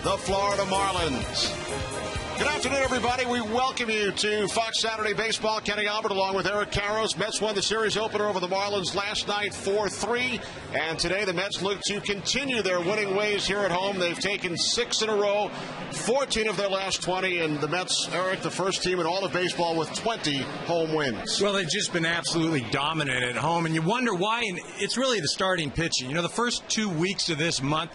the Florida Marlins. Good afternoon, everybody. We welcome you to Fox Saturday Baseball. Kenny Albert along with Eric Karros. Mets won the series opener over the Marlins last night 4-3. And today the Mets look to continue their winning ways here at home. They've taken 6 in a row, 14 of their last 20. And the Mets, Eric, the first team in all of baseball with 20 home wins. Well, they've just been absolutely dominant at home. And you wonder why. And it's really the starting pitching. You know, the first 2 weeks of this month,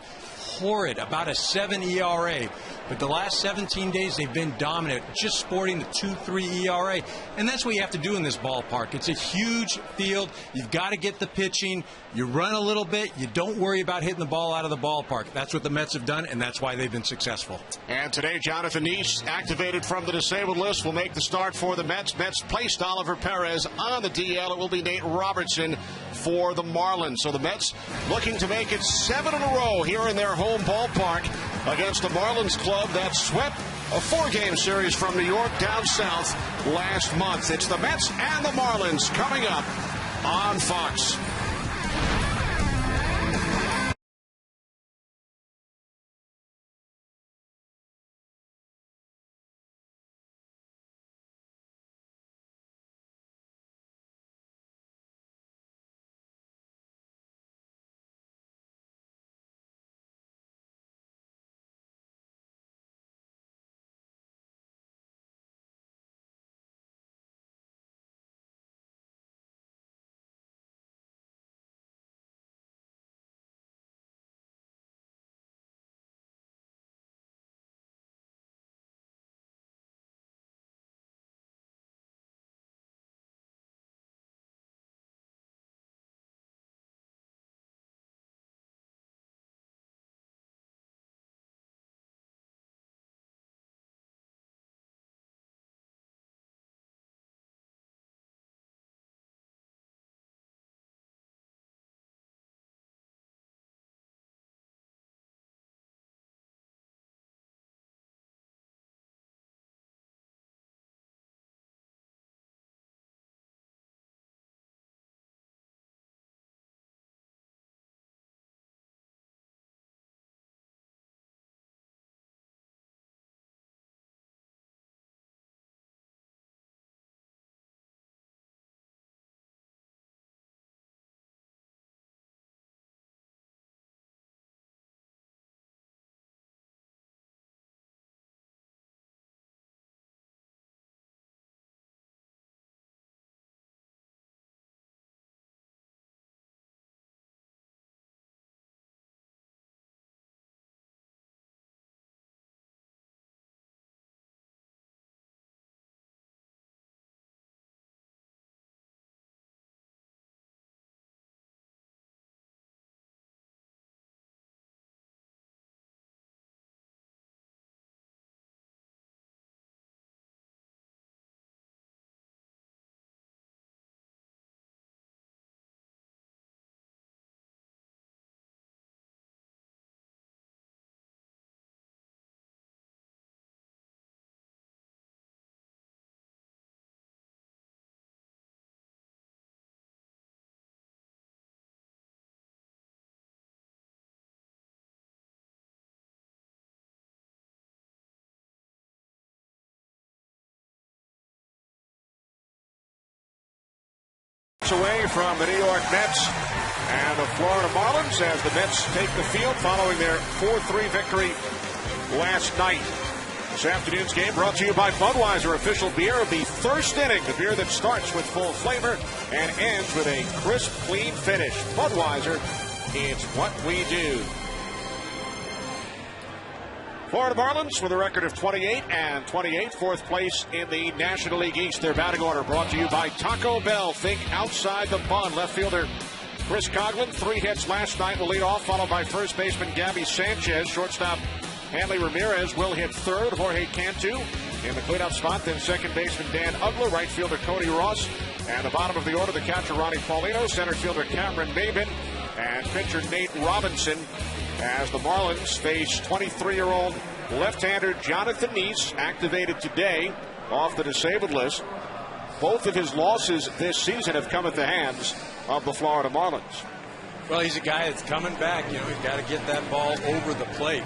horrid, about a 7 ERA. But the last 17 days, they've been dominant, just sporting the 2.3 ERA. And that's what you have to do in this ballpark. It's a huge field. You've got to get the pitching. You run a little bit. You don't worry about hitting the ball out of the ballpark. That's what the Mets have done, and that's why they've been successful. And today, Jonathan East, activated from the disabled list, will make the start for the Mets. Mets placed Oliver Perez on the DL. It will be Nate Robertson for the Marlins. So the Mets looking to make it 7 in a row here in their home ballpark against the Marlins club that swept a 4-game series from New York down south last month. It's the Mets and the Marlins coming up on Fox. Away from the New York Mets and the Florida Marlins as the Mets take the field following their 4-3 victory last night. This afternoon's game brought to you by Budweiser, official beer of the first inning, the beer that starts with full flavor and ends with a crisp, clean finish. Budweiser, it's what we do. Florida Marlins with a record of 28-28, fourth place in the National League East. Their batting order brought to you by Taco Bell. Think outside the bun. Left fielder Chris Coughlin, 3 hits last night, will lead off, followed by first baseman Gabby Sanchez. Shortstop Hanley Ramirez will hit third. Jorge Cantu in the cleanup spot. Then second baseman Dan Ugler, right fielder Cody Ross. And the bottom of the order, the catcher Ronnie Paulino, center fielder Cameron Maben, and pitcher Nate Robinson, as the Marlins face 23-year-old left-hander Jonathan East, activated today off the disabled list. Both of his losses this season have come at the hands of the Florida Marlins. Well, he's a guy that's coming back. You know, he's got to get that ball over the plate.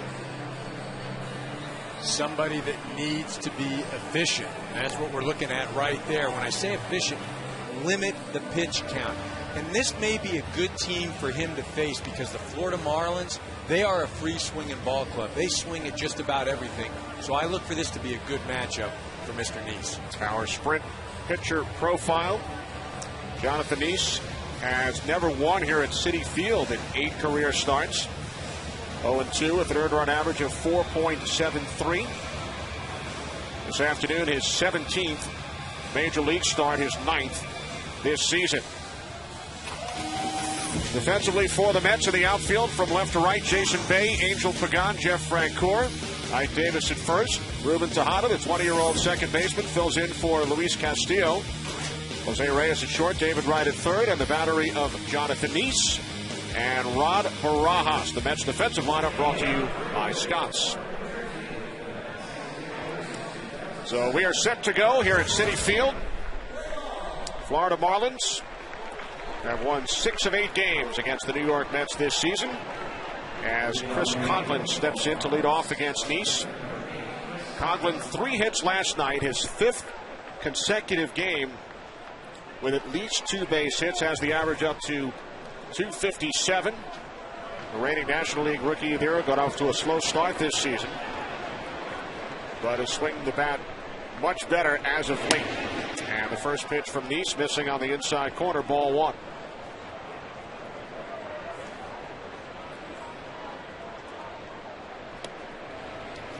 somebody that needs to be efficient. And that's what we're looking at right there. When I say efficient, limit the pitch count. And this may be a good team for him to face because the Florida Marlins, they are a free swinging ball club. They swing at just about everything. So I look for this to be a good matchup for Mr. Neese. Our sprint pitcher profile. Jonathan Neese has never won here at Citi Field in 8 career starts. 0-2 with an earned run average of 4.73. This afternoon, his 17th Major League start, his 9th this season. Defensively for the Mets in the outfield from left to right, Jason Bay, Angel Pagan, Jeff Francoeur. Ike Davis at first. Ruben Tejada, the 20-year-old second baseman, fills in for Luis Castillo. Jose Reyes at short, David Wright at third, and the battery of Jonathan Neese and Rod Barajas. The Mets defensive lineup brought to you by Scott's. So we are set to go here at Citi Field. Florida Marlins have won 6 of 8 games against the New York Mets this season, as Chris Coghlan steps in to lead off against Neese. Coghlan 3 hits last night, his 5th consecutive game with at least 2 base hits, has the average up to 257. The reigning National League Rookie of the Year got off to a slow start this season, but is swinging the bat much better as of late. And the first pitch from Neese missing on the inside corner, ball 1.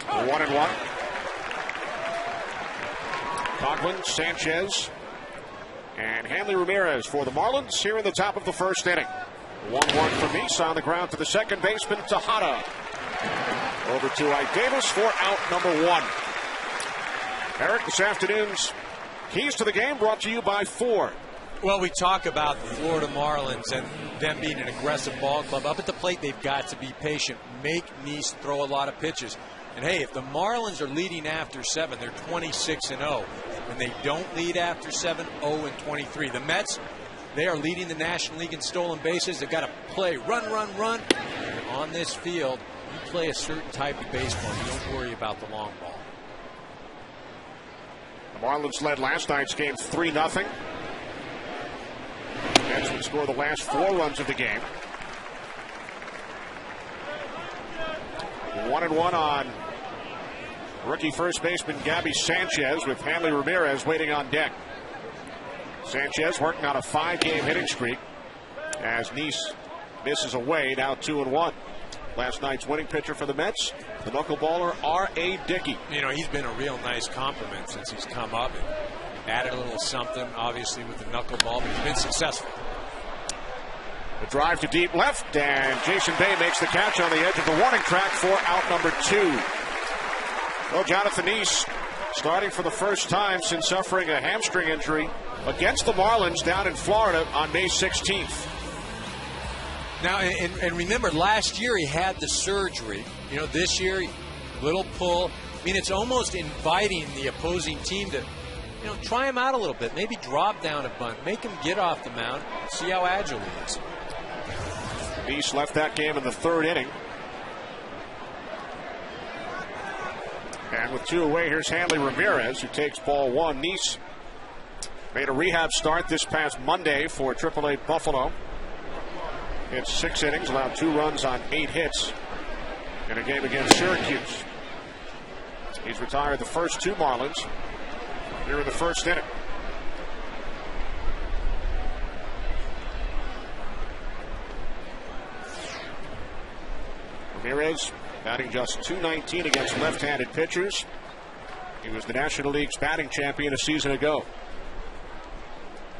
Oh. 1-1. Coghlan, Sanchez, and Hanley Ramirez for the Marlins here in the top of the first inning. 1-1 from Neese on the ground to the second baseman, Tejada. Over to Ike Davis for out number 1. Eric, this afternoon's keys to the game brought to you by Ford. Well, we talk about the Florida Marlins and them being an aggressive ball club. Up at the plate, they've got to be patient. Make Neese throw a lot of pitches. And hey, if the Marlins are leading after 7, they're 26-0. When they don't lead after 7, 0-23. The Mets, they are leading the National League in stolen bases. They've got to play run, run, run. On this field, you play a certain type of baseball. You don't worry about the long ball. The Marlins led last night's game 3-0. The Mets would score the last 4 runs of the game. 1-1 on rookie first baseman Gabby Sanchez, with Hanley Ramirez waiting on deck. Sanchez working on a 5-game hitting streak as Neese misses away, now 2-1. Last night's winning pitcher for the Mets, the knuckleballer R.A. Dickey. You know, he's been a real nice compliment since he's come up and added a little something, obviously, with the knuckleball, but he's been successful. The drive to deep left, and Jason Bay makes the catch on the edge of the warning track for out number 2. Well, Jonathan Neese starting for the first time since suffering a hamstring injury against the Marlins down in Florida on May 16th. Now, and remember, last year he had the surgery. You know, this year, little pull. I mean, it's almost inviting the opposing team to, you know, try him out a little bit. Maybe drop down a bunt. Make him get off the mound. See how agile he is. Neese left that game in the 3rd inning. And with 2 away, here's Hanley Ramirez, who takes ball 1. Neese made a rehab start this past Monday for AAA Buffalo. Hit 6 innings, allowed 2 runs on 8 hits in a game against Syracuse. He's retired the first 2 Marlins here in the first inning. Ramirez batting just .219 against left-handed pitchers. He was the National League's batting champion a season ago.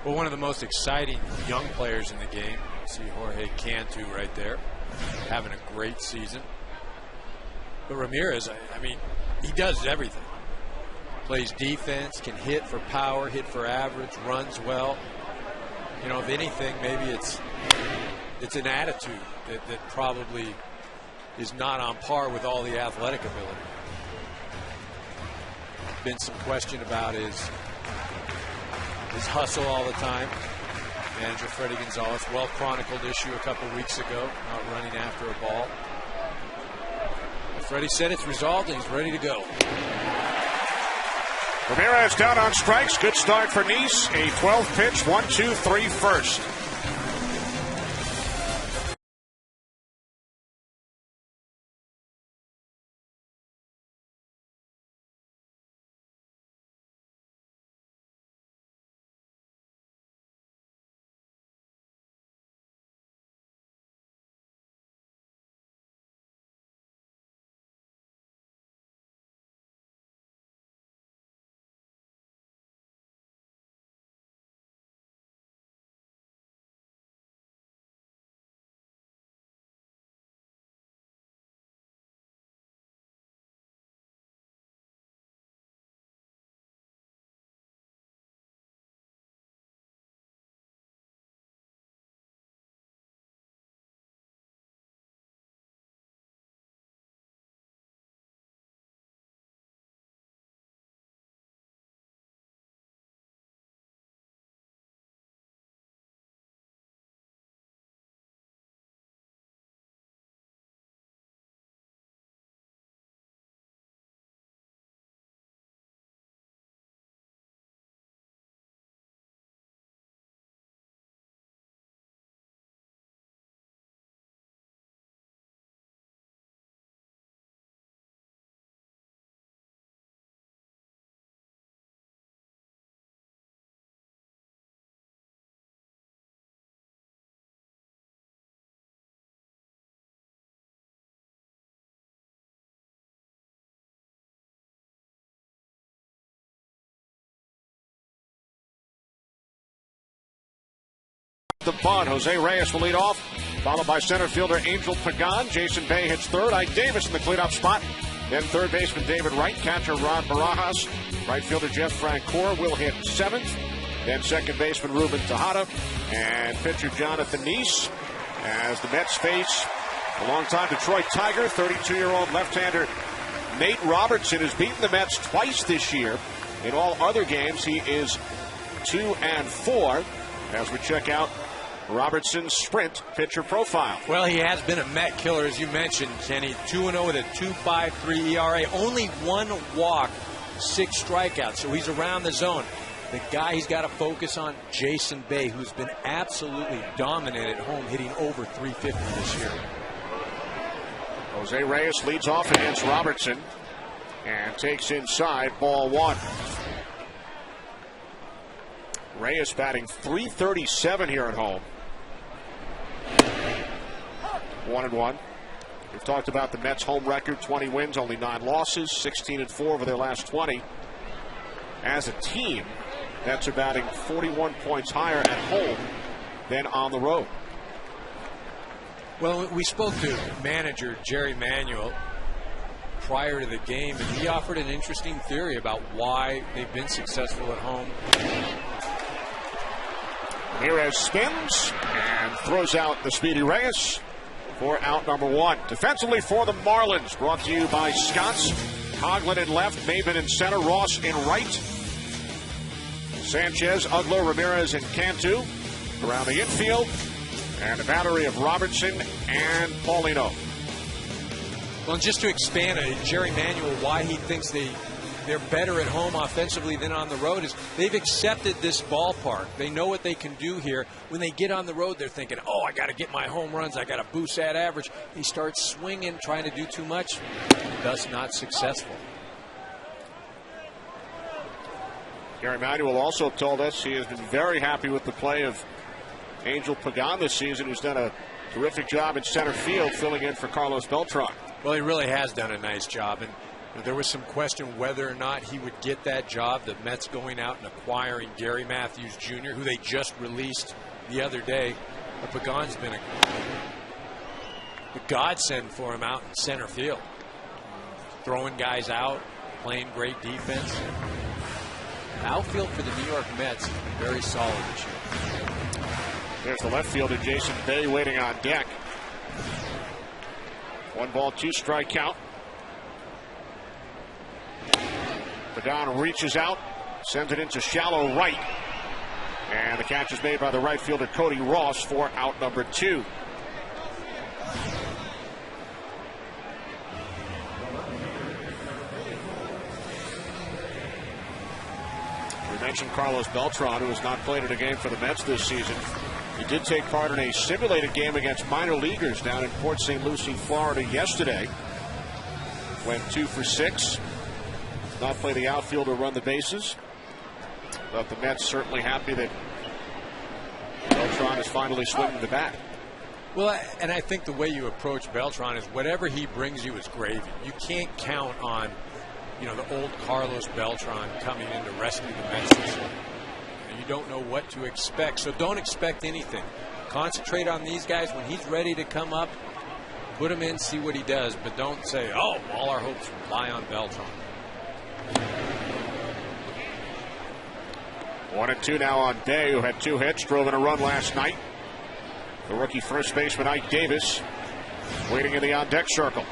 Well, one of the most exciting young players in the game. See Jorge Cantu right there, having a great season. But Ramirez, I mean, he does everything. Plays defense, can hit for power, hit for average, runs well. You know, if anything, maybe it's an attitude that probably is not on par with all the athletic ability. Been some question about his hustle all the time. Manager Freddie Gonzalez, well chronicled issue a couple weeks ago, not running after a ball. Freddie said it's resolved and he's ready to go. Ramirez down on strikes. Good start for Nice. A 12-pitch, 1-2-3 first. The bunt. Jose Reyes will lead off, followed by center fielder Angel Pagan. Jason Bay hits third. Ike Davis in the cleanup spot. Then third baseman David Wright, catcher Ron Barajas, right fielder Jeff Francoeur will hit seventh. Then second baseman Ruben Tejada and pitcher Jonathan Nice as the Mets face a longtime Detroit Tiger, 32-year-old left-hander Nate Robertson has beaten the Mets twice this year. In all other games, he is 2-4. As we check out Robertson's sprint pitcher profile. Well, he has been a Met killer, as you mentioned, Kenny. 2-0 with a 2.53 ERA. Only one walk, 6 strikeouts, so he's around the zone. The guy he's got to focus on, Jason Bay, who's been absolutely dominant at home, hitting over 350 this year. Jose Reyes leads off against Robertson and takes inside, ball one. Reyes batting .337 here at home. 1-1. We've talked about the Mets' home record, 20 wins, only 9 losses, 16-4 over their last 20. As a team, Mets are batting 41 points higher at home than on the road. Well, we spoke to manager Jerry Manuel prior to the game, and he offered an interesting theory about why they've been successful at home. Ramirez spins and throws out the speedy Reyes for out number 1. Defensively for the Marlins, brought to you by Scott's. Coughlin in left, Maven in center, Ross in right. Sanchez, Ugler, Ramirez, and Cantu around the infield. And a battery of Robertson and Paulino. Well, just to expand on Jerry Manuel, why he thinks they're better at home offensively than on the road is they've accepted this ballpark. They know what they can do here. When they get on the road, they're thinking, oh, I got to get my home runs. I got to boost that average. He starts swinging, trying to do too much. Thus not successful. Gary Manuel also told us he has been very happy with the play of Angel Pagan this season, who's done a terrific job in center field, filling in for Carlos Beltran. Well, he really has done a nice job, and there was some question whether or not he would get that job. The Mets going out and acquiring Gary Matthews Jr., who they just released the other day. But Pagan's been a godsend for him out in center field, throwing guys out, playing great defense. Outfield for the New York Mets, very solid this year. There's the left fielder, Jason Bay, waiting on deck. 1 ball, 2 strike count. Pagan reaches out, sends it into shallow right. And the catch is made by the right fielder, Cody Ross, for out number 2. mentioned Carlos Beltran, who has not played in a game for the Mets this season. He did take part in a simulated game against minor leaguers down in Port St. Lucie, Florida yesterday. Went 2 for 6. Not play the outfield or run the bases. But the Mets certainly happy that Beltran is finally swinging the bat. Well, and I think the way you approach Beltran is whatever he brings you is gravy. You can't count on, the old Carlos Beltran coming in to rescue the Mets this year. You don't know what to expect, so don't expect anything. Concentrate on these guys. When he's ready to come up, put him in, see what he does, but don't say, oh, all our hopes rely on Beltran. 1-2 now on Day, who had 2 hits, drove in a run last night. The rookie first baseman, Ike Davis, waiting in the on-deck circle.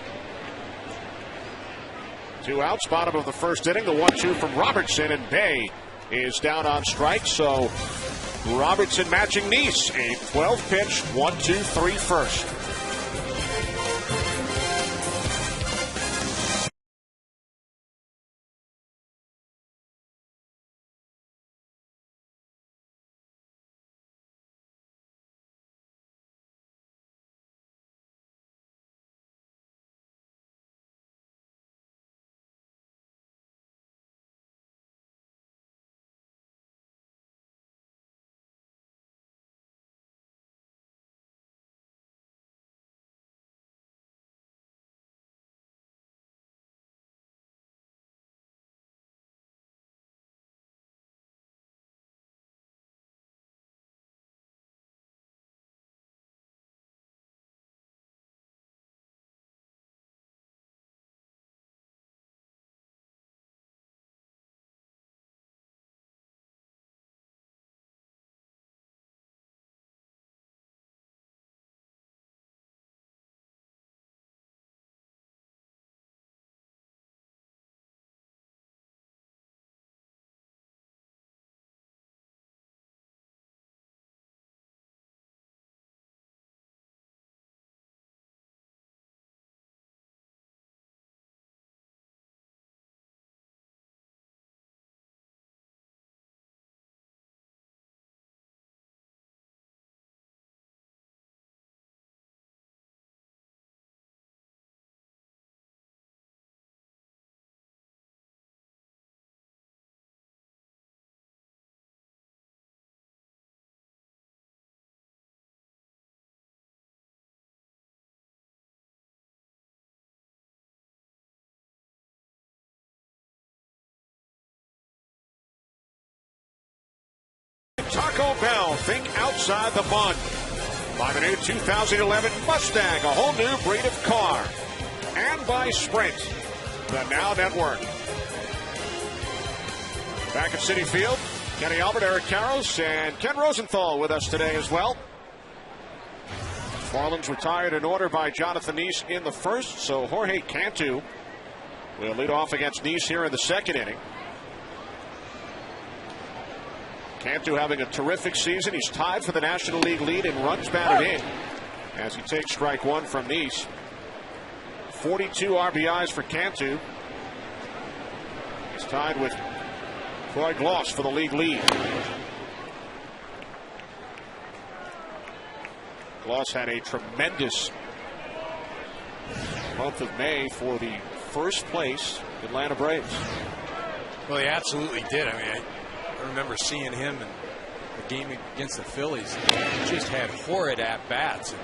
2 outs, bottom of the first inning. The 1-2 from Robertson, and Bay is down on strike. So Robertson matching Nice. A 12-pitch, 1-2-3 first. Taco Bell, think outside the bun. By the new 2011 Mustang, a whole new breed of car. And by Sprint, the Now Network. Back at Citi Field, Kenny Albert, Eric Karros, and Ken Rosenthal with us today as well. Marlins retired in order by Jonathan Nice in the first, so Jorge Cantu will lead off against Nice here in the second inning. Cantu having a terrific season. He's tied for the National League lead in runs batted in as he takes strike one from Nice. 42 RBIs for Cantu. He's tied with Troy Gloss for the league lead. Gloss had a tremendous month of May for the first place Atlanta Braves. Well, he absolutely did. I mean, I remember seeing him in the game against the Phillies. He just had horrid at-bats. And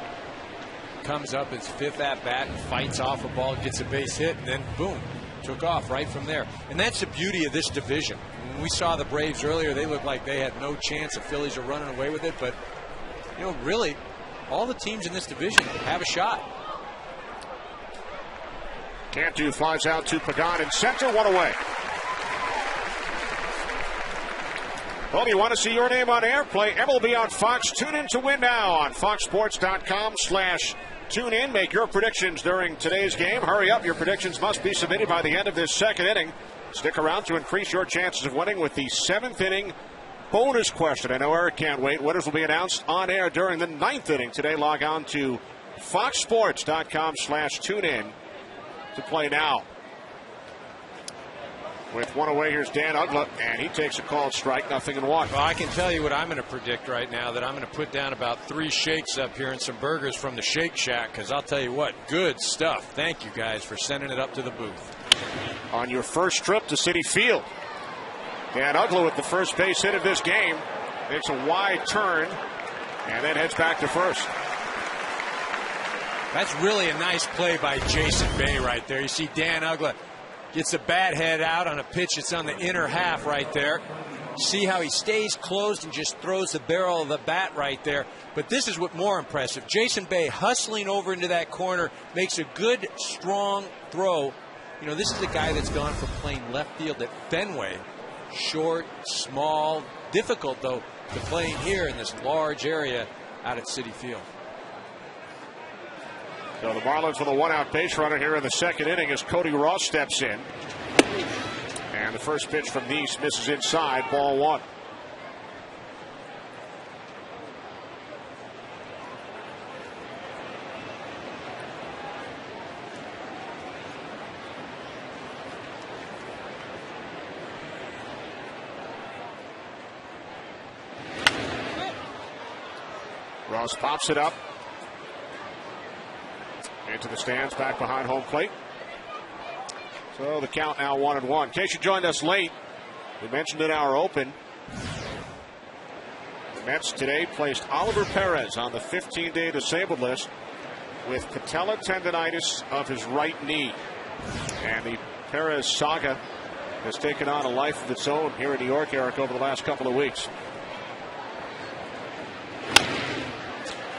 comes up his 5th at-bat and fights off a ball, gets a base hit, and then boom, took off right from there. And that's the beauty of this division. When we saw the Braves earlier, they looked like they had no chance. The Phillies are running away with it. But, really, all the teams in this division have a shot. Cantu flies out to Pagan in center, one away. Well, do you want to see your name on air? Play MLB on Fox. Tune in to win now on foxsports.com/tunein. Make your predictions during today's game. Hurry up. Your predictions must be submitted by the end of this second inning. Stick around to increase your chances of winning with the 7th inning bonus question. I know Eric can't wait. Winners will be announced on air during the 9th inning. Today, log on to foxsports.com/tunein to play now. With one away, here's Dan Uggla, and he takes a called strike, 0-1. Well, I can tell you what I'm going to predict right now, that I'm going to put down about 3 shakes up here and some burgers from the Shake Shack, because I'll tell you what, good stuff. Thank you guys for sending it up to the booth. On your first trip to Citi Field, Dan Uggla with the first base hit of this game makes a wide turn and then heads back to first. That's really a nice play by Jason Bay right there. You see Dan Uggla gets a bat head out on a pitch that's on the inner half right there. See how he stays closed and just throws the barrel of the bat right there. But this is what more impressive. Jason Bay hustling over into that corner, makes a good, strong throw. You know, this is a guy that's gone from playing left field at Fenway. Short, small, difficult, though, to playing here in this large area out at Citi Field. So the Marlins with a 1-out base runner here in the second inning as Cody Ross steps in. And the first pitch from Nice misses inside, ball 1. Ross pops it up into the stands back behind home plate. So the count now 1-1. In case you joined us late, we mentioned in our open, the Mets today placed Oliver Perez on the 15-day disabled list with patella tendonitis of his right knee. And the Perez saga has taken on a life of its own here in New York, Eric, over the last couple of weeks.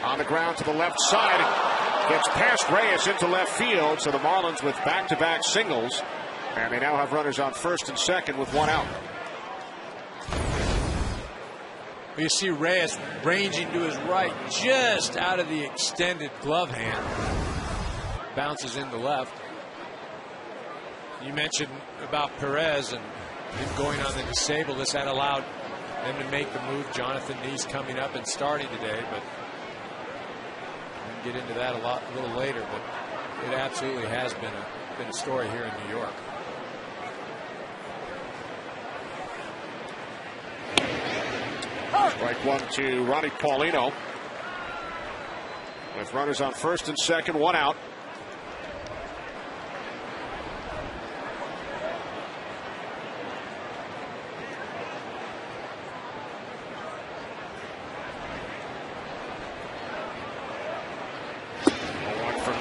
On the ground to the left side. Gets past Reyes into left field. So the Marlins with back-to-back singles. And they now have runners on first and second with 1 out. You see Reyes ranging to his right, just out of the extended glove hand. Bounces into left. You mentioned about Perez and him going on the disabled list. That allowed them to make the move. Jonathan Nice coming up and starting today, but get into that a little later, but it absolutely has been a story here in New York. Strike 1 to Ronnie Paulino. With runners on first and second, 1 out.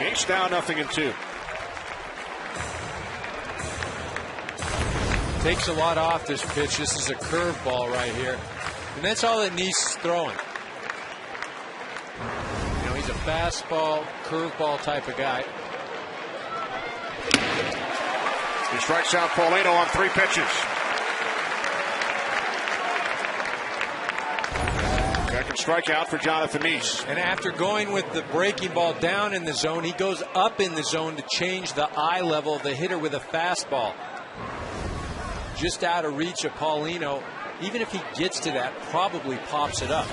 Each down, 0-2. Takes a lot off this pitch. This is a curveball right here. And that's all that Nice is throwing. You know, he's a fastball, curveball type of guy. He strikes out Paulino on 3 pitches. Second strikeout for Jonathan Nice. And after going with the breaking ball down in the zone, he goes up in the zone to change the eye level of the hitter with a fastball. Just out of reach of Paulino. Even if he gets to that, probably pops it up.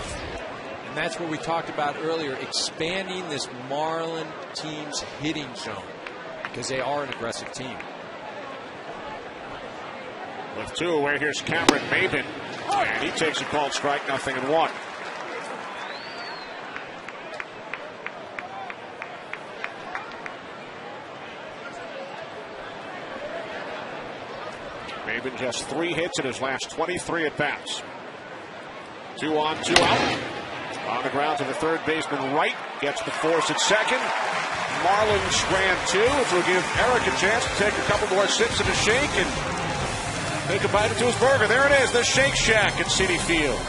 And that's what we talked about earlier, expanding this Marlin team's hitting zone, because they are an aggressive team. With 2 away, here's Cameron Maben. And he takes a called strike, 0-1. Maben just 3 hits in his last 23 at bats. 2 on, 2 out. On the ground to the third baseman right. Gets the force at second. Marlins ran 2, which will give Eric a chance to take a couple more sips of the shake and take a bite into his burger. There it is, the Shake Shack at Citi Field.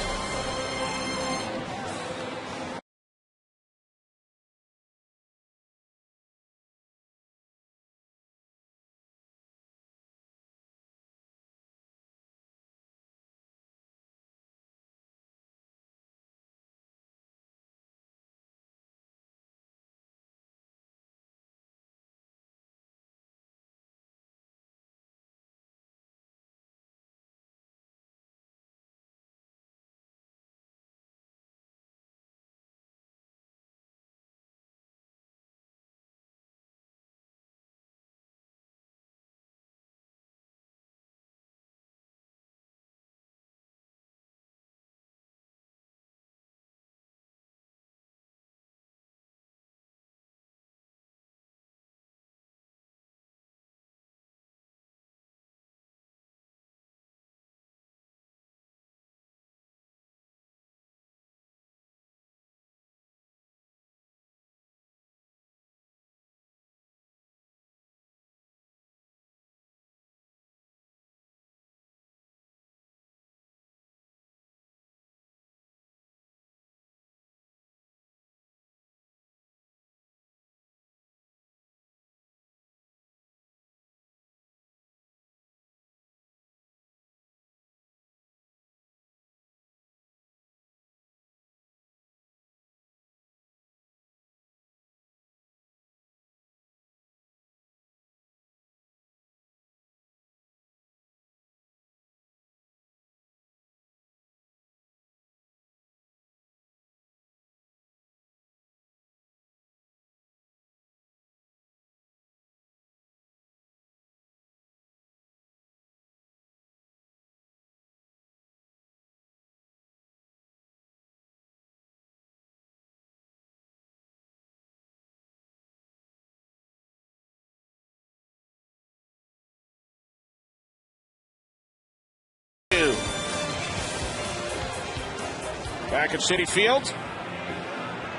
Back at Citi Field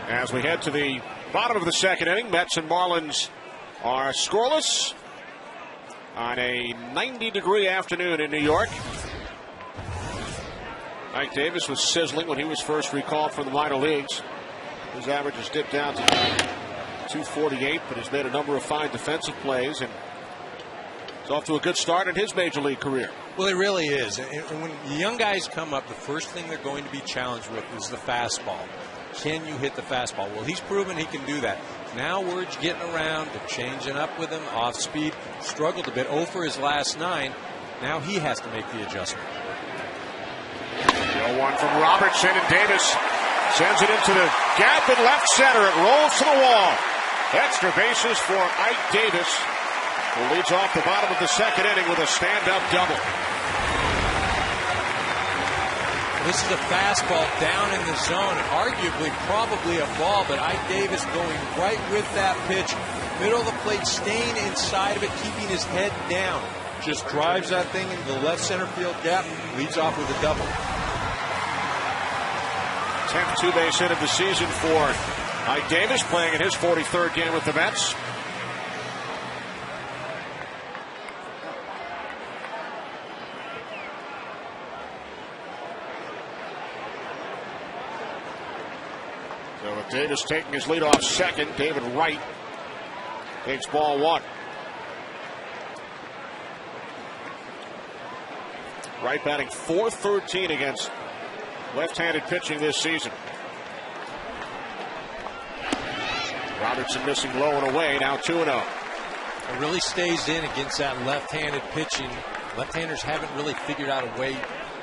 as we head to the bottom of the second inning. Mets and Marlins are scoreless on a 90-degree afternoon in New York. Mike Davis was sizzling when he was first recalled from the minor leagues. His average has dipped down to 248, but has made a number of fine defensive plays, and it's off to a good start in his major league career. Well, it really is. And when the young guys come up, the first thing they're going to be challenged with is the fastball. Can you hit the fastball? Well, he's proven he can do that. Now word's getting around, they're changing up with him, off speed, struggled a bit, 0 for his last 9. Now he has to make the adjustment. 0-1 from Robertson, and Davis sends it into the gap in left center. It rolls to the wall. Extra bases for Ike Davis, who leads off the bottom of the second inning with a stand-up double. This is a fastball down in the zone, arguably probably a ball, but Ike Davis going right with that pitch. Middle of the plate, staying inside of it, keeping his head down. Just drives that thing into the left center field gap, leads off with a double. 10th two-base hit of the season for Ike Davis, playing in his 43rd game with the Mets. So with Davis taking his lead off second, David Wright takes ball 1. Wright batting .413 against left-handed pitching this season. Robertson missing low and away, now 2-0. It really stays in against that left-handed pitching. Left-handers haven't really figured out a way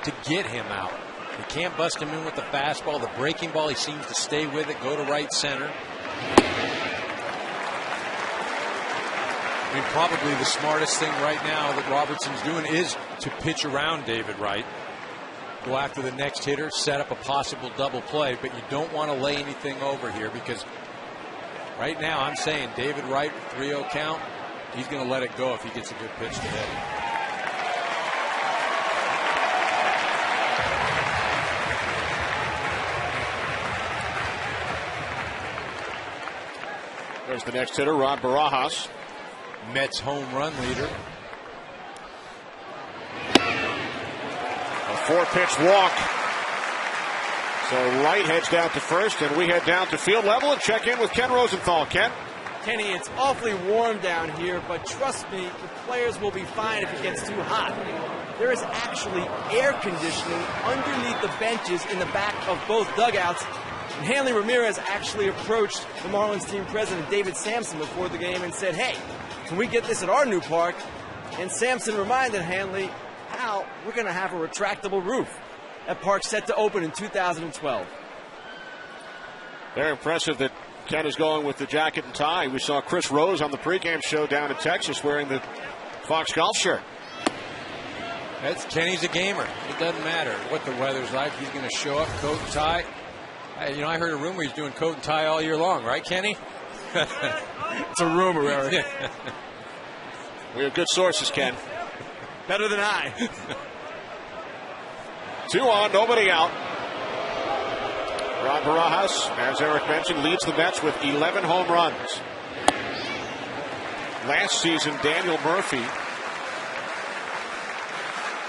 to get him out. They can't bust him in with the fastball. The breaking ball, he seems to stay with it, go to right center. I mean, probably the smartest thing right now that Robertson's doing is to pitch around David Wright. Go after the next hitter, set up a possible double play, but you don't want to lay anything over here because right now I'm saying David Wright, 3-0 count, he's going to let it go if he gets a good pitch to hit. There's the next hitter, Rod Barajas. Mets home run leader. A 4-pitch walk. So Wright heads down to first, and we head down to field level and check in with Ken Rosenthal. Ken? Kenny, it's awfully warm down here, but trust me, the players will be fine if it gets too hot. There is actually air conditioning underneath the benches in the back of both dugouts. And Hanley Ramirez actually approached the Marlins team president, David Sampson, before the game and said, hey, can we get this at our new park? And Sampson reminded Hanley, Al, we're going to have a retractable roof. That park's set to open in 2012. Very impressive that Ken is going with the jacket and tie. We saw Chris Rose on the pregame show down in Texas wearing the Fox Golf shirt. Kenny's a gamer. It doesn't matter what the weather's like. He's going to show up, coat and tie. I heard a rumor he's doing coat and tie all year long, right, Kenny? It's a rumor, Eric. We have good sources, Ken. Better than I. 2 on, nobody out. Rod Barajas, as Eric mentioned, leads the Mets with 11 home runs. Last season, Daniel Murphy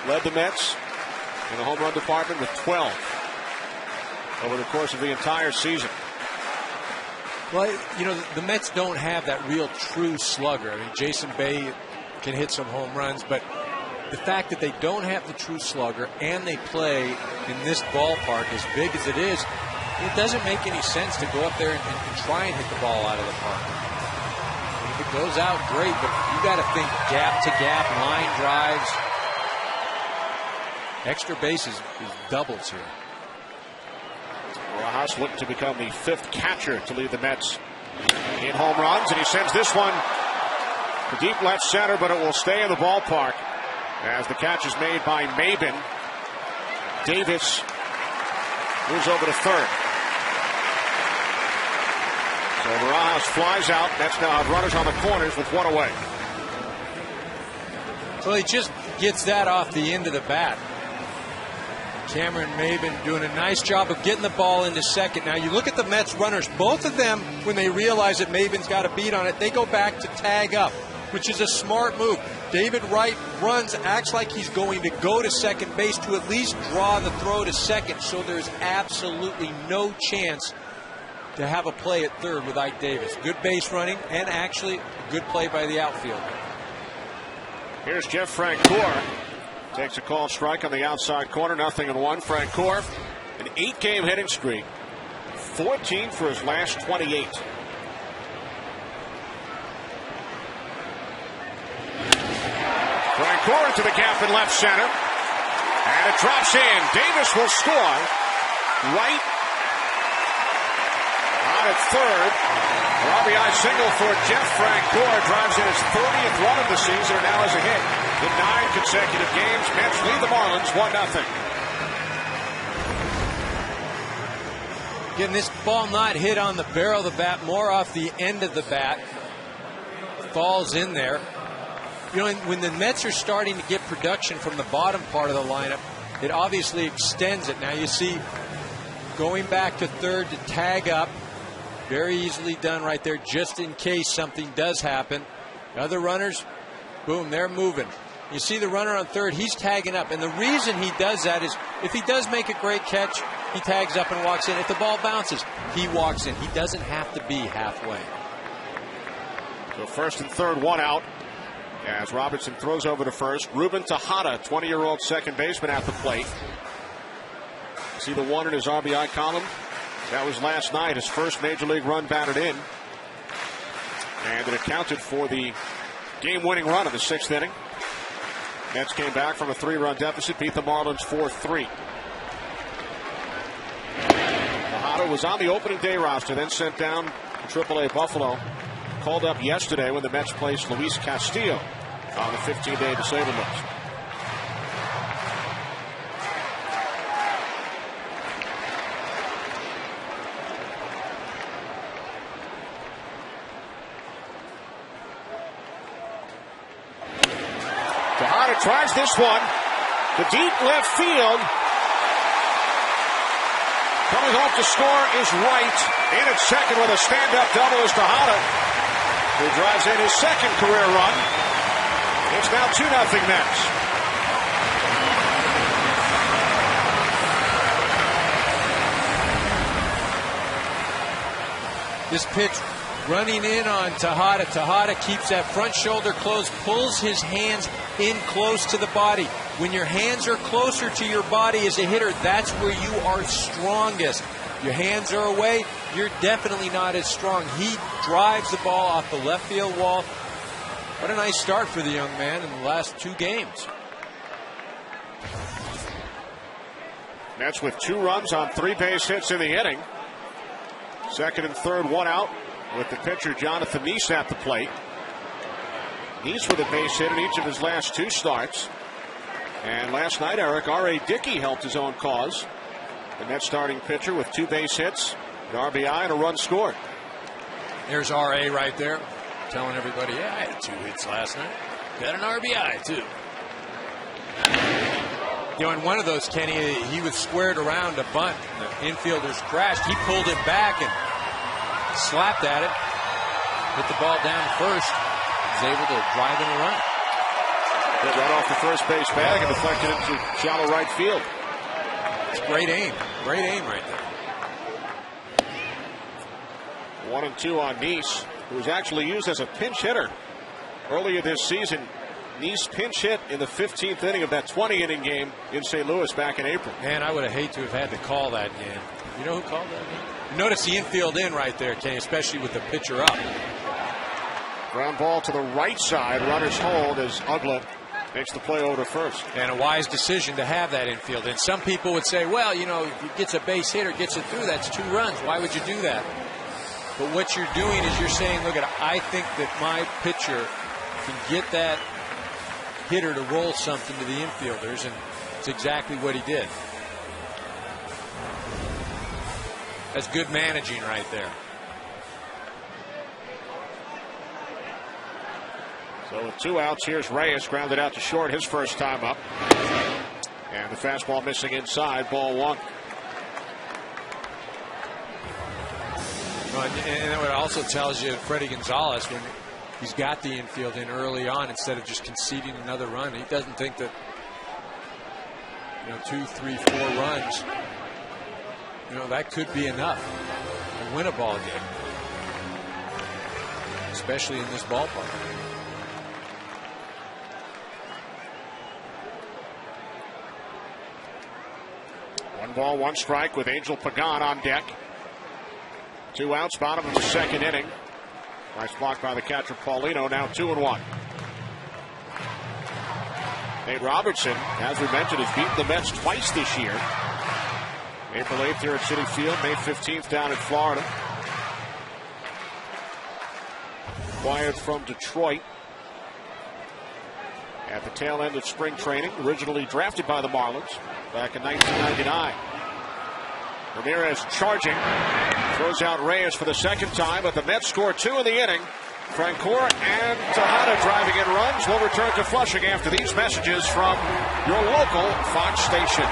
led the Mets in the home run department with 12 over the course of the entire season. Well, the Mets don't have that real true slugger. I mean, Jason Bay can hit some home runs, but the fact that they don't have the true slugger and they play in this ballpark as big as it is, it doesn't make any sense to go up there and try and hit the ball out of the park. I mean, if it goes out, great, but you got to think gap to gap, line drives. Extra bases is doubles here. Barajas looking to become the 5th catcher to lead the Mets in home runs, and he sends this one to deep left center, but it will stay in the ballpark as the catch is made by Maben. Davis moves over to third. So Barajas flies out. Mets now have runners on the corners with 1 away. Well, he just gets that off the end of the bat. Cameron Maben doing a nice job of getting the ball into second. Now you look at the Mets runners, both of them, when they realize that Maben's got a beat on it, they go back to tag up, which is a smart move. David Wright runs, acts like he's going to go to second base to at least draw the throw to second, so there's absolutely no chance to have a play at third with Ike Davis. Good base running and actually a good play by the outfield. Here's Jeff Francoeur. Takes a called strike on the outside corner. 0-1. Francoeur, an 8-game hitting streak. 14 for his last 28. Francoeur into the gap in left center. And it drops in. Davis will score. Right on at third. RBI single for Jeff Francoeur. Drives in his 30th run of the season and now has a hit in 9 consecutive games. Mets lead the Marlins 1-0. Again, this ball not hit on the barrel of the bat, more off the end of the bat. Falls in there. You know, when the Mets are starting to get production from the bottom part of the lineup, it obviously extends it. Now you see going back to third to tag up. Very easily done right there, just in case something does happen. The other runners, boom, they're moving. You see the runner on third, he's tagging up. And the reason he does that is if he does make a great catch, he tags up and walks in. If the ball bounces, he walks in. He doesn't have to be halfway. So first and third, 1 out. As Robertson throws over to first. Ruben Tejada, 20-year-old second baseman at the plate. See the 1 in his RBI column? That was last night, his first major league run batted in. And it accounted for the game-winning run of the 6th inning. Mets came back from a 3-run deficit, beat the Marlins 4-3. Tejada was on the opening day roster, then sent down to AAA Buffalo. Called up yesterday when the Mets placed Luis Castillo on the 15-day disabled list. Tejada tries this one to deep left field. Coming home to score is Wright. In at second with a stand-up double is Tejada, who drives in his second career run. It's now 2-0 Mets. This pitch running in on Tejada. Tejada keeps that front shoulder closed, pulls his hands in close to the body. When your hands are closer to your body as a hitter, that's where you are strongest. Your hands are away, you're definitely not as strong. He drives the ball off the left field wall. What a nice start for the young man in the last 2 games. Mets with 2 runs on 3 base hits in the inning. Second and third, 1 out with the pitcher Jonathan Neese at the plate. Neese with a base hit in each of his last 2 starts. And last night, Eric, R.A. Dickey helped his own cause. The Mets starting pitcher with 2 base hits, an RBI, and a run scored. There's R.A. right there, telling everybody, yeah, I had 2 hits last night. Got an RBI, too. You know, in one of those, Kenny, he was squared around a bunt. The infielders crashed. He pulled it back and slapped at it. Hit the ball down first. Was able to drive in a run. Hit right off the first base bag and deflected into shallow right field. It's great aim. Great aim right there. 1-2 on Neese, who was actually used as a pinch hitter earlier this season. Neese pinch hit in the 15th inning of that 20-inning game in St. Louis back in April. Man, I would have hated to have had to call that game. You know who called that game? Notice the infield in right there, Kenny, especially with the pitcher up. Ground ball to the right side. Runners hold as Uggla makes the play over to first. And a wise decision to have that infield. And some people would say, well, you know, if he gets a base hit or gets it through, that's 2 runs. Why would you do that? But what you're doing is you're saying, look, I think that my pitcher can get that hitter to roll something to the infielders, and it's exactly what he did. That's good managing right there. So with 2 outs, here's Reyes, grounded out to short his first time up. And the fastball missing inside, ball one. And what it also tells you, Freddie Gonzalez, when he's got the infield in early on, instead of just conceding another run, he doesn't think that 2, 3, 4 runs, that could be enough to win a ball game, especially in this ballpark. One ball, one strike with Angel Pagan on deck. 2 outs, bottom of the second inning. Nice block by the catcher Paulino. Now 2-1. Nate Robertson, as we mentioned, has beaten the Mets twice this year. April 8th here at Citi Field, May 15th down in Florida. Acquired from Detroit at the tail end of spring training. Originally drafted by the Marlins back in 1999. Ramirez charging. Throws out Reyes for the second time, but the Mets score 2 in the inning. Francoeur and Tejada driving in runs. We'll return to Flushing after these messages from your local Fox station.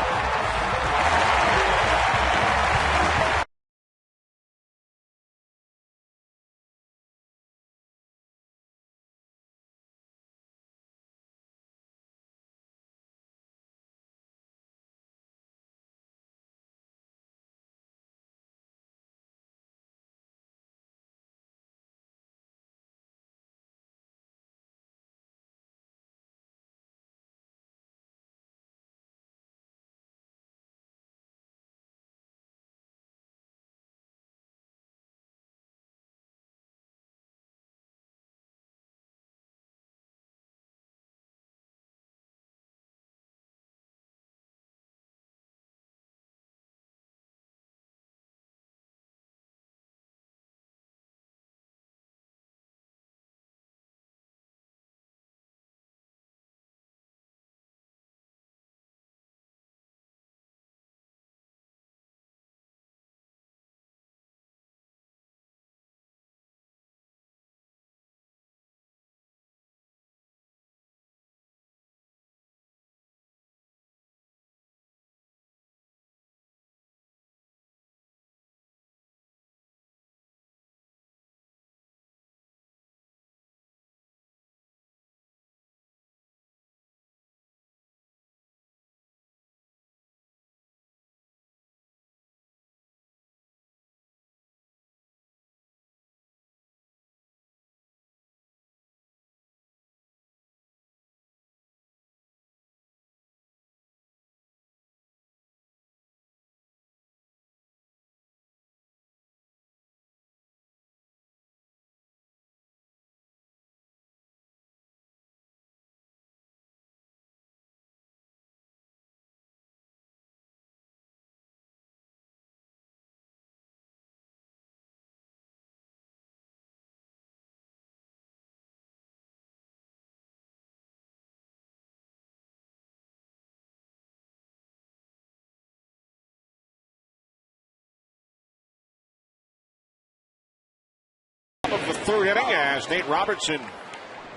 Of the third inning as Nate Robertson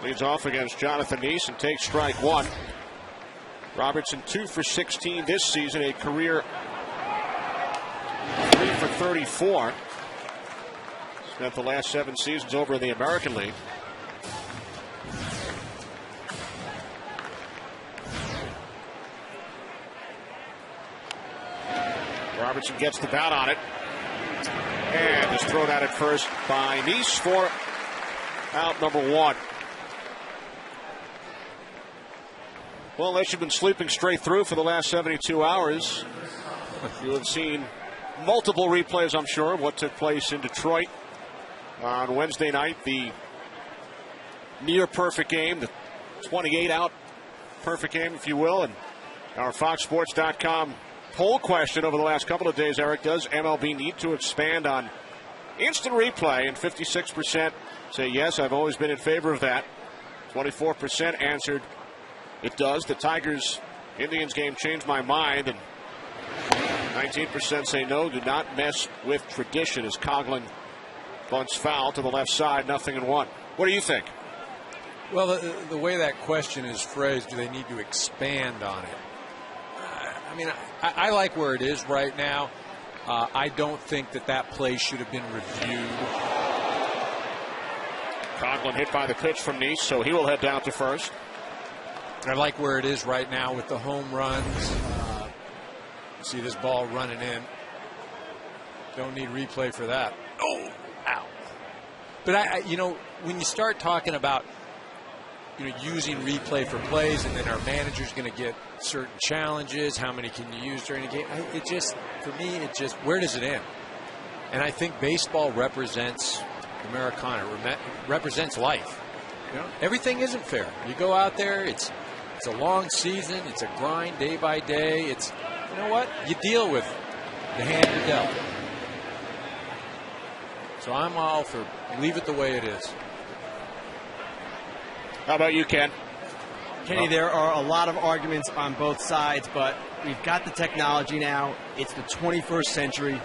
leads off against Jonathan Neese and takes strike one. Robertson 2 for 16 this season, a career 3 for 34. Spent the last 7 seasons over in the American League. Robertson gets the bat on it. And is thrown out at first by Neese for out number 1. Well, unless you've been sleeping straight through for the last 72 hours, you have seen multiple replays, I'm sure, of what took place in Detroit on Wednesday night. The near perfect game, the 28-out perfect game, if you will. And our FoxSports.com poll question over the last couple of days, Eric, does MLB need to expand on instant replay? And 56% say yes, I've always been in favor of that. 24% answered it does. The Tigers-Indians game changed my mind. And 19% say no, do not mess with tradition as Coughlin bunts foul to the left side, 0-1. What do you think? Well, the way that question is phrased, do they need to expand on it? I mean, I like where it is right now. I don't think that play should have been reviewed. Coughlin hit by the pitch from Nice, so he will head down to first. I like where it is right now with the home runs. See this ball running in. Don't need replay for that. Oh, ow. But you know, when you start talking about, you know, using replay for plays, and then our manager's going to get certain challenges, how many can you use during a game? It just, for me, it just, where does it end? And I think baseball represents Americana, represents life. You know, everything isn't fair. You go out there, it's a long season, it's a grind day by day. It's, you know what? You deal with the hand you're dealt. So I'm all for leave it the way it is. How about you, Ken? Kenny, there are a lot of arguments on both sides, but we've got the technology now. It's the 21st century.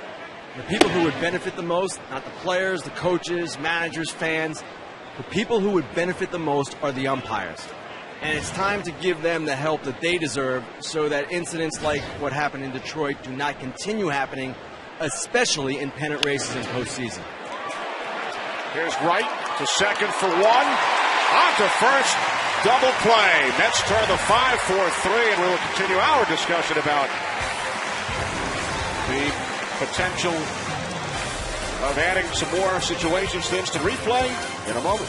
The people who would benefit the most, not the players, the coaches, managers, fans, the people who would benefit the most are the umpires. And it's time to give them the help that they deserve so that incidents like what happened in Detroit do not continue happening, especially in pennant races in postseason. Here's Wright to second for one. On to first. Double play. Mets turn the 5-4-3, and we will continue our discussion about the potential of adding some more situations to instant replay in a moment.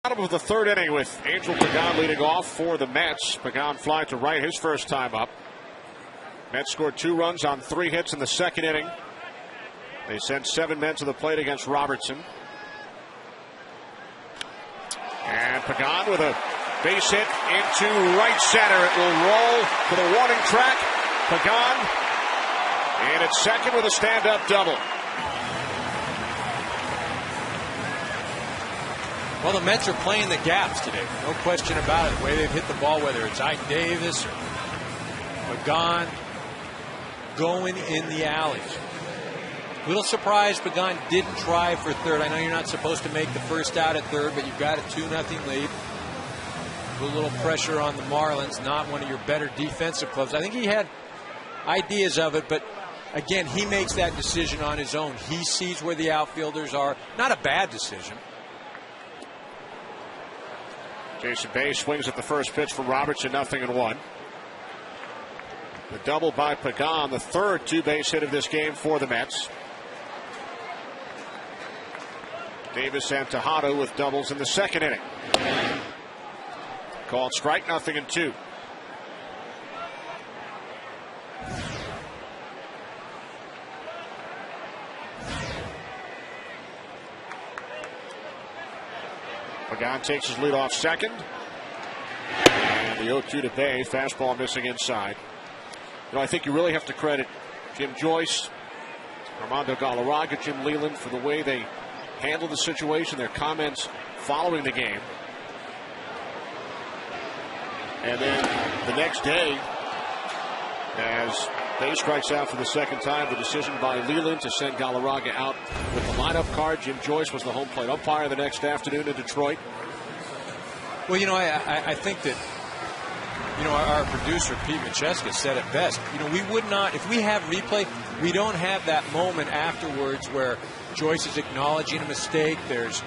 Bottom of the third inning with Angel Pagan leading off for the Mets. Pagan fly to right his first time up. Mets scored 2 runs on 3 hits in the second inning. They sent 7 men to the plate against Robertson. And Pagan with a base hit into right center. It will roll to the warning track. Pagan and at second with a stand-up double. Well, the Mets are playing the gaps today. No question about it. The way they've hit the ball, whether it's Ike Davis or Pagan, going in the alleys. Little surprised Pagan didn't try for third. I know you're not supposed to make the first out at third, but you've got a 2-0 lead. Put a little pressure on the Marlins. Not one of your better defensive clubs. I think he had ideas of it, but again, he makes that decision on his own. He sees where the outfielders are. Not a bad decision. Jason Bay swings at the first pitch for Robertson, 0-1. The double by Pagan, the third two-base hit of this game for the Mets. Davis and Tejada with doubles in the second inning. Called strike, 0-2. Pagan takes his lead off second. And the 0-2 to Bay. Fastball missing inside. You know, I think you really have to credit Jim Joyce, Armando Galarraga, Jim Leland for the way they handled the situation, their comments following the game. And then the next day, as Bay strikes out for the second time, the decision by Leland to send Galarraga out with the lineup card. Jim Joyce was the home plate umpire the next afternoon in Detroit. Well, you know, I think that, you know, our producer, Pete Macheska, said it best. You know, we would not, if we have replay, we don't have that moment afterwards where Joyce is acknowledging a mistake. There's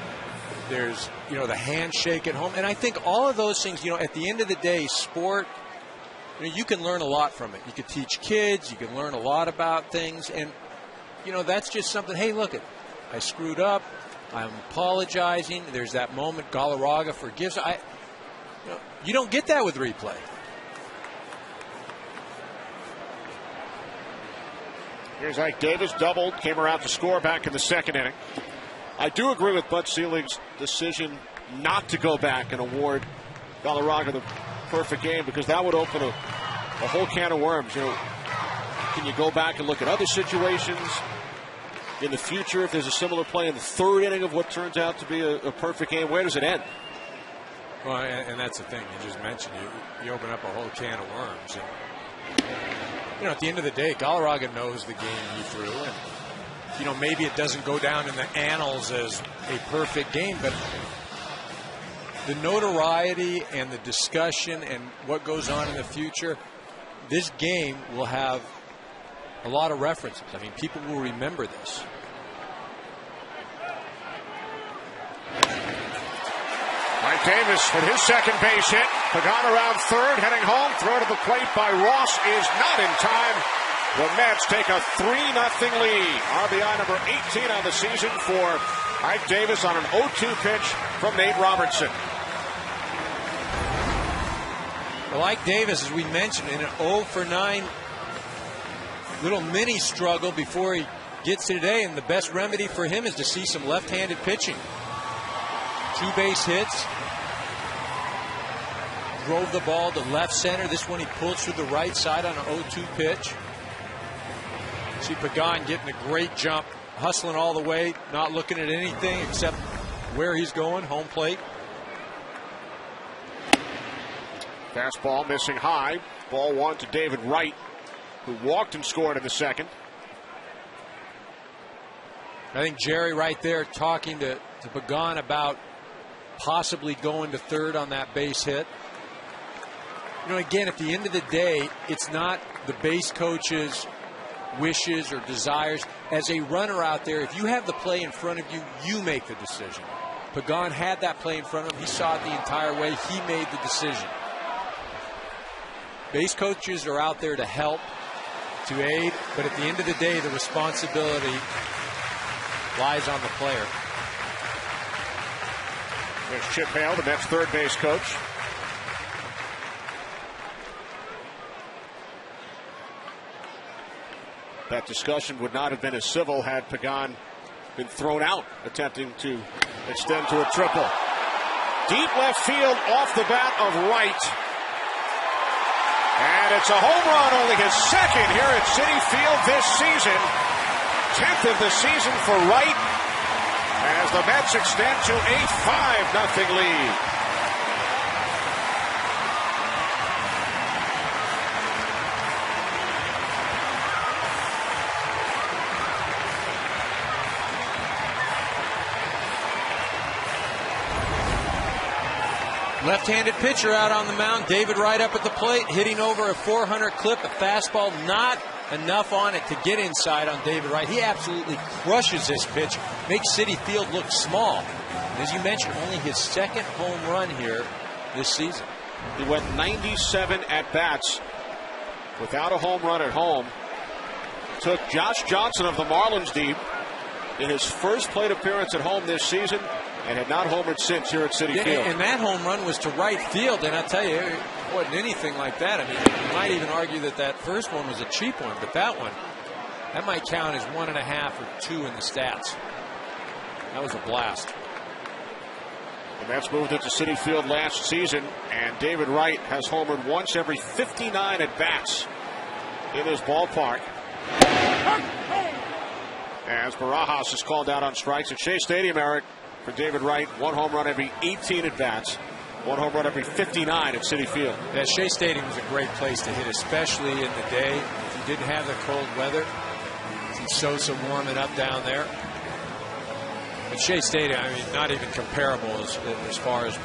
you know, the handshake at home. And I think all of those things, you know, at the end of the day, sport, you know, you can learn a lot from it. You can teach kids. You can learn a lot about things. And, you know, that's just something, hey, look, I screwed up. I'm apologizing. There's that moment. Galarraga forgives. You don't get that with replay. Here's Ike Davis, doubled, came around to score back in the second inning. I do agree with Bud Selig's decision not to go back and award Galarraga the perfect game, because that would open a whole can of worms. You know, can you go back and look at other situations in the future if there's a similar play in the third inning of what turns out to be a perfect game? Where does it end? Well, and that's the thing you just mentioned. You open up a whole can of worms. And, you know, at the end of the day, Galarraga knows the game he threw, and you know, maybe it doesn't go down in the annals as a perfect game, but the notoriety and the discussion and what goes on in the future, this game will have a lot of references. I mean, people will remember this. Mike Davis with his second base hit. Pagan around third, heading home. Throw to the plate by Ross is not in time. The Mets take a 3-0 lead. RBI number 18 on the season for Ike Davis on an 0-2 pitch from Nate Robertson. Well, Ike Davis, as we mentioned, in an 0-for-9 little mini struggle before he gets to today, and the best remedy for him is to see some left-handed pitching. 2 base hits. Drove the ball to left center. This one he pulled through the right side on an 0-2 pitch. See Pagan getting a great jump, hustling all the way, not looking at anything except where he's going, home plate. Fastball missing high. Ball 1 to David Wright, who walked and scored in the second. I think Jerry right there talking to Pagan about possibly going to third on that base hit. You know, again, at the end of the day, it's not the base coach's wishes or desires. As a runner out there, if you have the play in front of you, you make the decision. Pagan had that play in front of him. He saw it the entire way. He made the decision. Base coaches are out there to help, to aid, but at the end of the day, the responsibility lies on the player. There's Chip Hale, the Mets' third base coach. That discussion would not have been as civil had Pagan been thrown out attempting to extend to a triple. Deep left field off the bat of Wright. And it's a home run, only his second here at Citi Field this season. 10th of the season for Wright, as the Mets extend to a 5-0 lead. Left-handed pitcher out on the mound. David Wright up at the plate, hitting over a 400 clip. A fastball not enough on it to get inside on David Wright. He absolutely crushes this pitch, makes Citi Field look small. And as you mentioned, only his second home run here this season. He went 97 at-bats without a home run at home. Took Josh Johnson of the Marlins deep in his first plate appearance at home this season and had not homered since here at Citi Field. And that home run was to right field, and I'll tell you, it wasn't anything like that. I mean, you might even argue that that first one was a cheap one, but that one, that might count as 1.5 or 2 in the stats. That was a blast. The Mets moved into Citi Field last season, and David Wright has homered once every 59 at-bats in this ballpark. As Barajas is called out on strikes at Shea Stadium, Eric, for David Wright, 1 home run every 18 at-bats, 1 home run every 59 at Citi Field. Yeah, Shea Stadium was a great place to hit, especially in the day. If you didn't have the cold weather, see Sosa warming up down there. But Shea Stadium, I mean, not even comparable as far as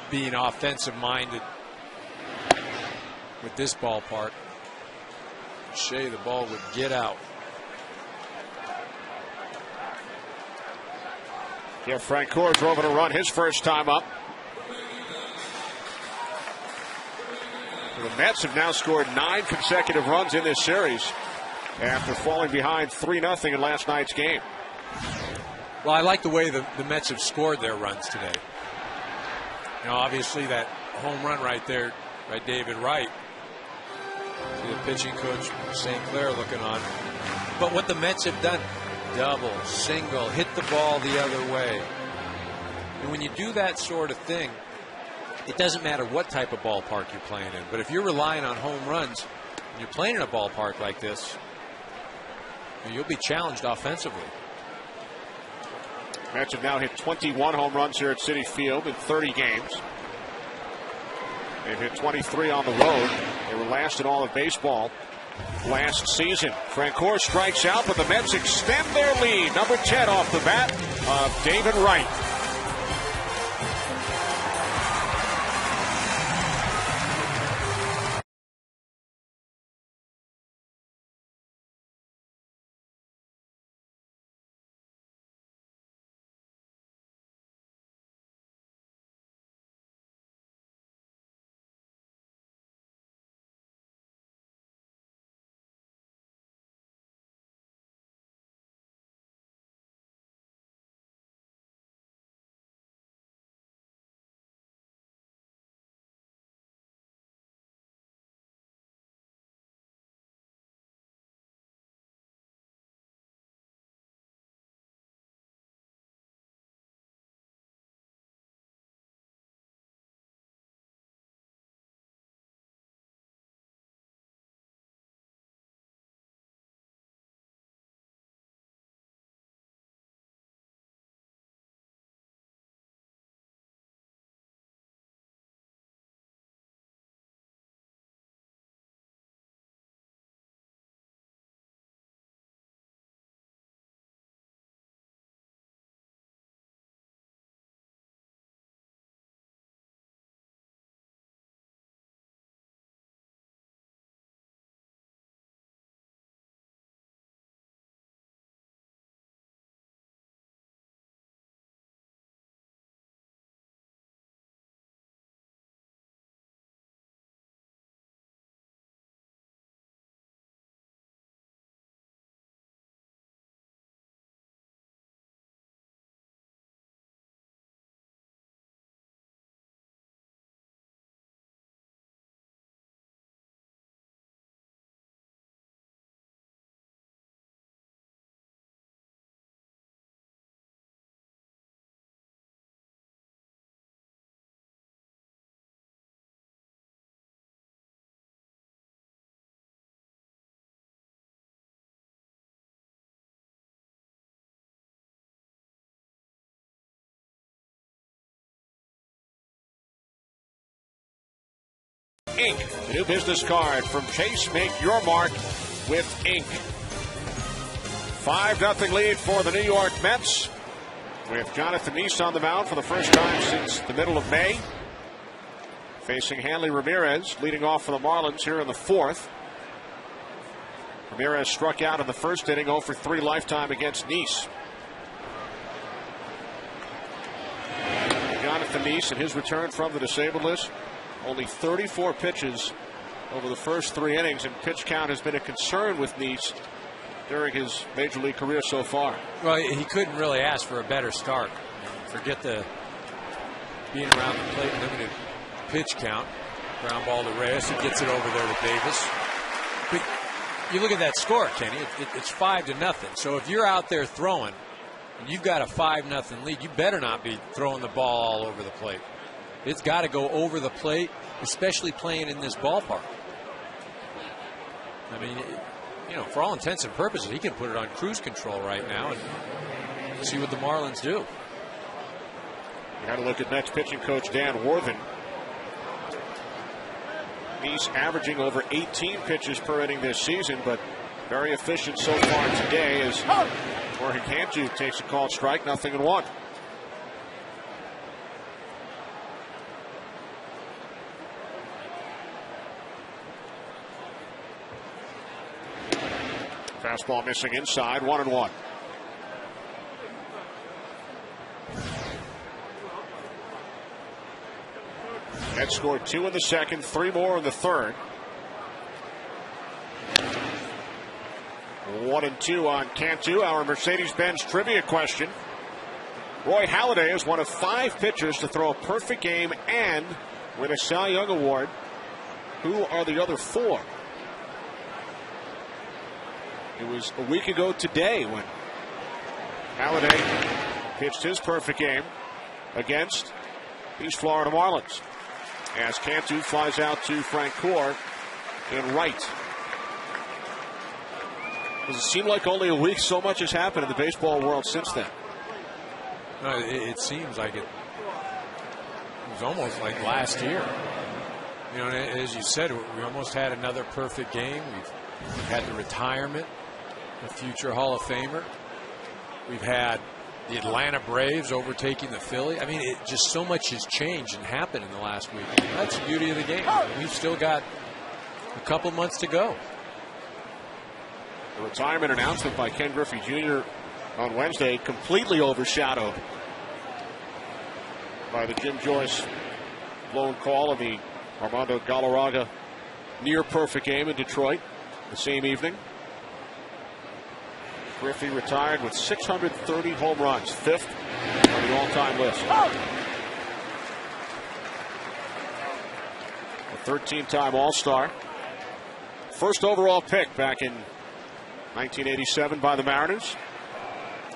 being offensive-minded with this ballpark. Shea, the ball would get out. Yeah, Francoeur drove in a run his first time up. The Mets have now scored 9 consecutive runs in this series after falling behind 3-0 in last night's game. Well, I like the way the Mets have scored their runs today. You know, obviously that home run right there by David Wright. See the pitching coach St. Clair looking on. But what the Mets have done, double, single, hit the ball the other way. And when you do that sort of thing, it doesn't matter what type of ballpark you're playing in. But if you're relying on home runs and you're playing in a ballpark like this, you'll be challenged offensively. Mets have now hit 21 home runs here at Citi Field in 30 games. They've hit 23 on the road. They were last in all of baseball last season. Francoeur strikes out, but the Mets extend their lead. Number 10 off the bat of David Wright. Ink, the new business card from Chase. Make your mark with Ink. 5-0 lead for the New York Mets, with Jonathan Neese on the mound for the first time since the middle of May. Facing Hanley Ramirez, leading off for the Marlins here in the 4th. Ramirez struck out in the first inning, 0 for 3 lifetime against Nice. Jonathan Nice, in his return from the disabled list, only 34 pitches over the first 3 innings, and pitch count has been a concern with Nice during his major league career so far. Well, he couldn't really ask for a better start. Forget the being around the plate, limited pitch count. Ground ball to Reyes. He gets it over there to Davis. But you look at that score, Kenny. It's 5-0. So if you're out there throwing and you've got a 5-0 lead, you better not be throwing the ball all over the plate. It's got to go over the plate, especially playing in this ballpark. I mean, you know, for all intents and purposes, he can put it on cruise control right now and see what the Marlins do. You had to look at Mets pitching coach Dan Worthen. He's averaging over 18 pitches per inning this season, but very efficient so far today as Jorge Cantu takes a called strike, 0-1. Fastball missing inside, 1-1. Mets scored 2 in the second, 3 more in the third. 1-2 on Cantu. Our Mercedes-Benz trivia question. Roy Halladay is one of 5 pitchers to throw a perfect game and win a Cy Young Award. Who are the other 4? It was a week ago today when Halladay pitched his perfect game against these Florida Marlins, as Cantu flies out to Francoeur in right. Does it seem like only a week? So much has happened in the baseball world since then. No, it seems like it was almost like last year. You know, as you said, we almost had another perfect game. We've had the retirement, a future Hall of Famer. We've had the Atlanta Braves overtaking the Philly. I mean, just so much has changed and happened in the last week. That's the beauty of the game. We've still got a couple months to go. The retirement announcement by Ken Griffey Jr. on Wednesday completely overshadowed by the Jim Joyce blown call of the Armando Galarraga near perfect game in Detroit the same evening. Griffey retired with 630 home runs, 5th on the all-time list. A 13-time All-Star. First overall pick back in 1987 by the Mariners.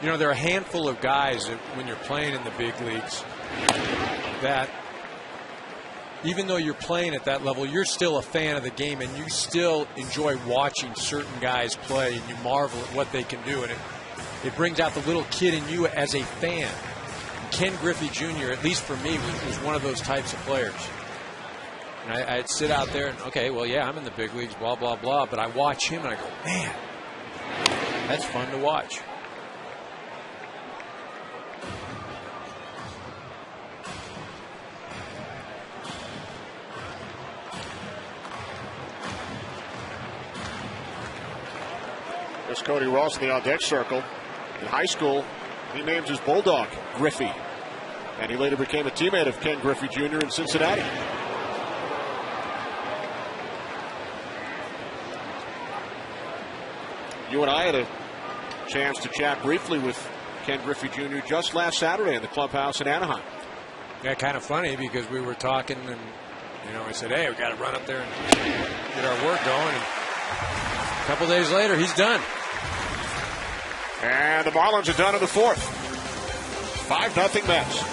You know, there are a handful of guys that when you're playing in the big leagues that even though you're playing at that level, you're still a fan of the game and you still enjoy watching certain guys play and you marvel at what they can do. And it brings out the little kid in you as a fan. And Ken Griffey Jr., at least for me, was one of those types of players. And I'd sit out there and, okay, well, yeah, I'm in the big leagues, blah, blah, blah. But I watch him and I go, man, that's fun to watch. There's Cody Ross in the on-deck circle. In high school, he named his bulldog Griffey, and he later became a teammate of Ken Griffey Jr. in Cincinnati. You and I had a chance to chat briefly with Ken Griffey Jr. just last Saturday in the clubhouse in Anaheim. Yeah, kind of funny because we were talking and, you know, I said, hey, we got to run up there and get our work going. And a couple days later, he's done. And the Marlins are done in the 4th. 5-0 Mets.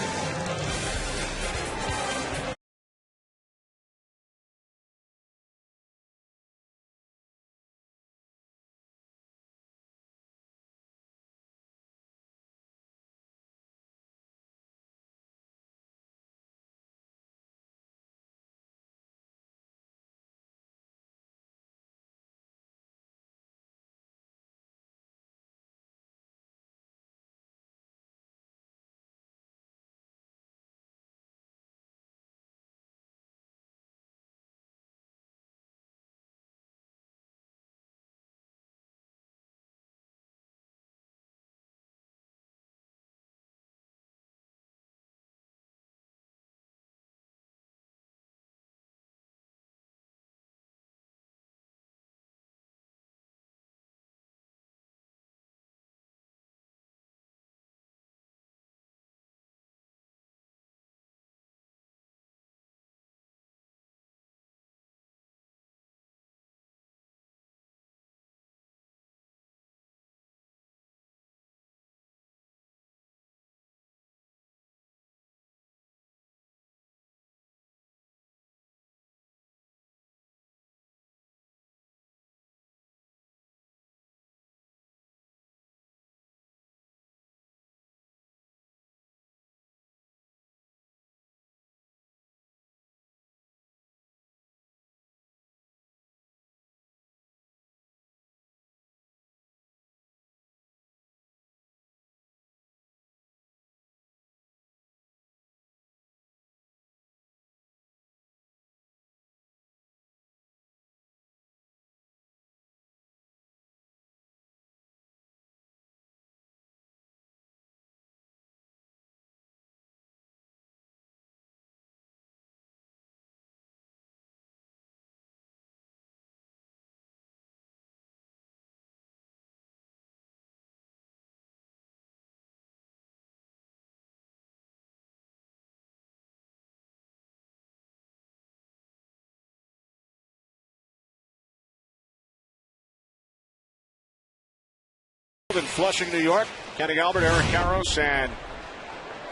in Flushing, New York. Kenny Albert, Eric Karros, and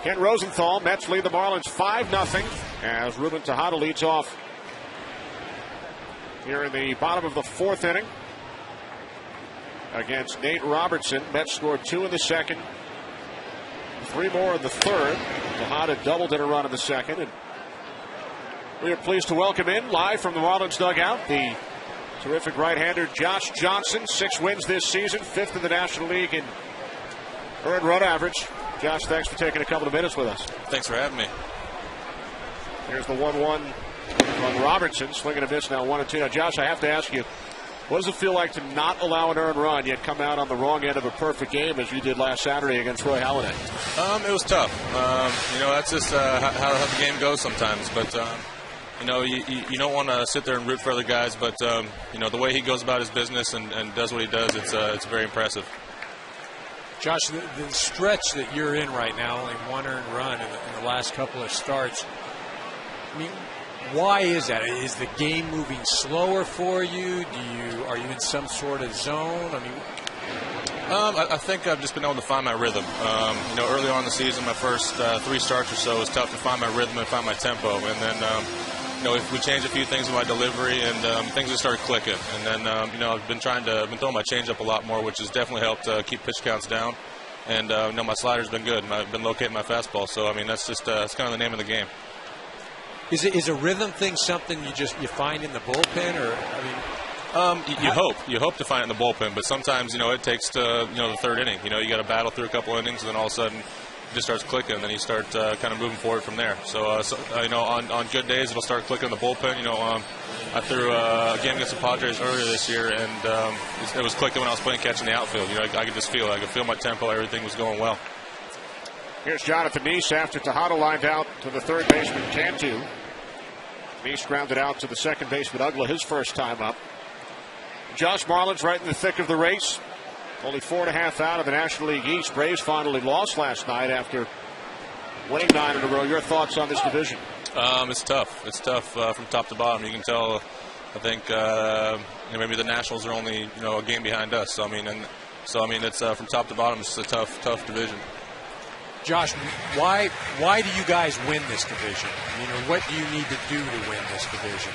Ken Rosenthal. Mets lead the Marlins 5-0 as Ruben Tejada leads off here in the bottom of the fourth inning against Nate Robertson. Mets scored 2 in the second, 3 more in the third. Tejada doubled in a run in the second. And we are pleased to welcome in live from the Marlins dugout the terrific right-hander Josh Johnson. 6 wins this season, 5th in the National League in earned run average. Josh, thanks for taking a couple of minutes with us. Thanks for having me. Here's the 1-1 from Robertson. Swing and a miss now, 1-2. Now, Josh, I have to ask you, what does it feel like to not allow an earned run yet come out on the wrong end of a perfect game as you did last Saturday against Roy Halladay? It was tough. That's just how the game goes sometimes. But you don't want to sit there and root for other guys. But the way he goes about his business and does what he does, it's very impressive. Josh, the stretch that you're in right now, only 1 earned run in the last couple of starts. I mean, why is that? Is the game moving slower for you? Are you in some sort of zone? I mean, I think I've just been able to find my rhythm. Early on in the season, my first 3 starts or so, it was tough to find my rhythm and find my tempo. And then, if we changed a few things in my delivery, and things just started clicking. And then, I've been throwing my changeup a lot more, which has definitely helped keep pitch counts down. And my slider's been good. I've been locating my fastball. So that's just it's kind of the name of the game. Is a rhythm thing something you find in the bullpen, or You hope to find it in the bullpen, but sometimes it takes to the third inning. You got to battle through a couple innings, and then all of a sudden it just starts clicking, and then you start kind of moving forward from there. So on good days it'll start clicking in the bullpen. I threw a game against the Padres earlier this year, and it was clicking when I was playing catch in the outfield. I could just feel it. I could feel my tempo. Everything was going well. Here's Jonathan Neese after Tejada lined out to the third baseman Cantu. Neese grounded out to the second baseman Ugla, his first time up. Josh, Marlins right in the thick of the race. Only 4.5 out of the National League East. Braves finally lost last night after winning 9 in a row. Your thoughts on this division? It's tough. It's tough from top to bottom. You can tell. I think maybe the Nationals are only a game behind us. So it's from top to bottom. It's a tough division. Josh, why do you guys win this division? What do you need to do to win this division?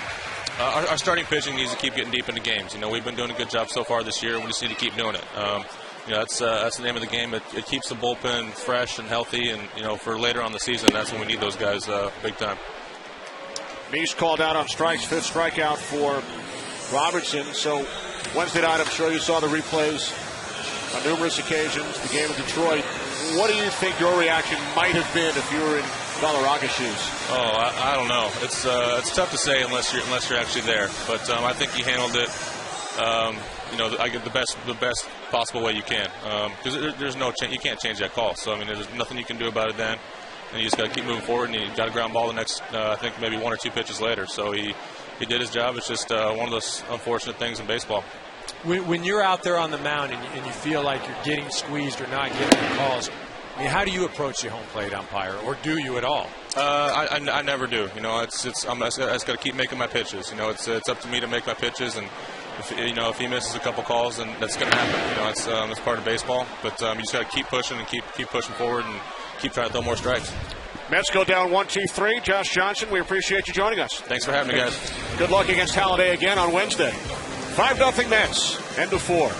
Our starting pitching needs to keep getting deep into games. We've been doing a good job so far this year. We just need to keep doing it. That's the name of the game. It keeps the bullpen fresh and healthy, and for later on in the season, that's when we need those guys big time. Neese called out on strikes, 5th strikeout for Robertson. So Wednesday night, I'm sure you saw the replays on numerous occasions. The game in Detroit. What do you think your reaction might have been if you were in Galarraga's shoes? Oh, I don't know. It's tough to say unless you're actually there. But I think he handled it. I get the best possible way you can. Because there's no you can't change that call. So there's nothing you can do about it then. And you just got to keep moving forward. And you got to ground ball the next I think maybe 1 or 2 pitches later. So he did his job. It's just one of those unfortunate things in baseball. When you're out there on the mound and you feel like you're getting squeezed or not getting the calls, how do you approach the home plate umpire, or do you at all? I never do. I just got to keep making my pitches. It's up to me to make my pitches, and if he misses a couple calls, then that's going to happen. It's part of baseball. But you just got to keep pushing and keep pushing forward and keep trying to throw more strikes. Mets go down 1-2-3. Josh Johnson, we appreciate you joining us. Thanks for having me, guys. Good luck against Halladay again on Wednesday. 5-0 Mets, end of 4.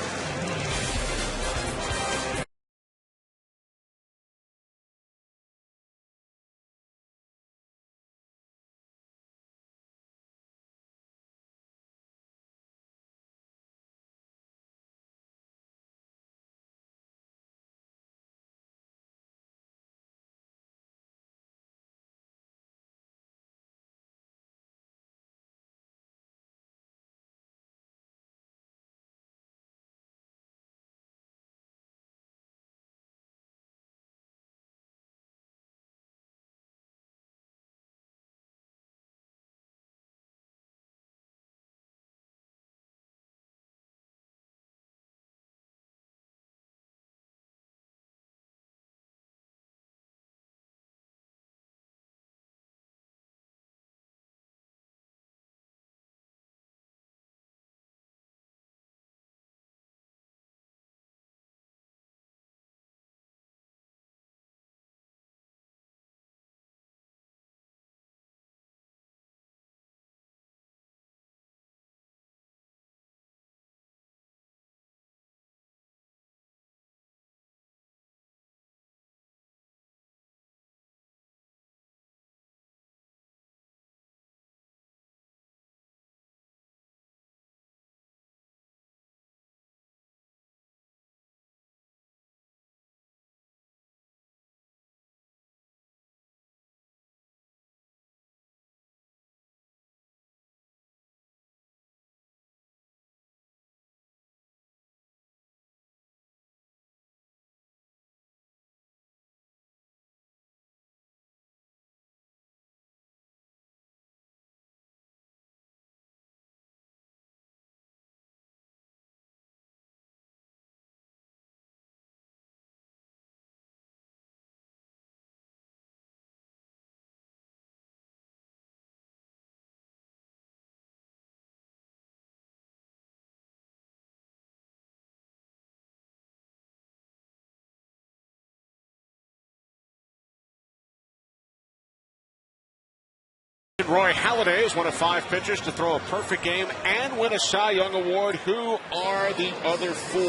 Roy Halladay is one of 5 pitchers to throw a perfect game and win a Cy Young Award. Who are the other 4?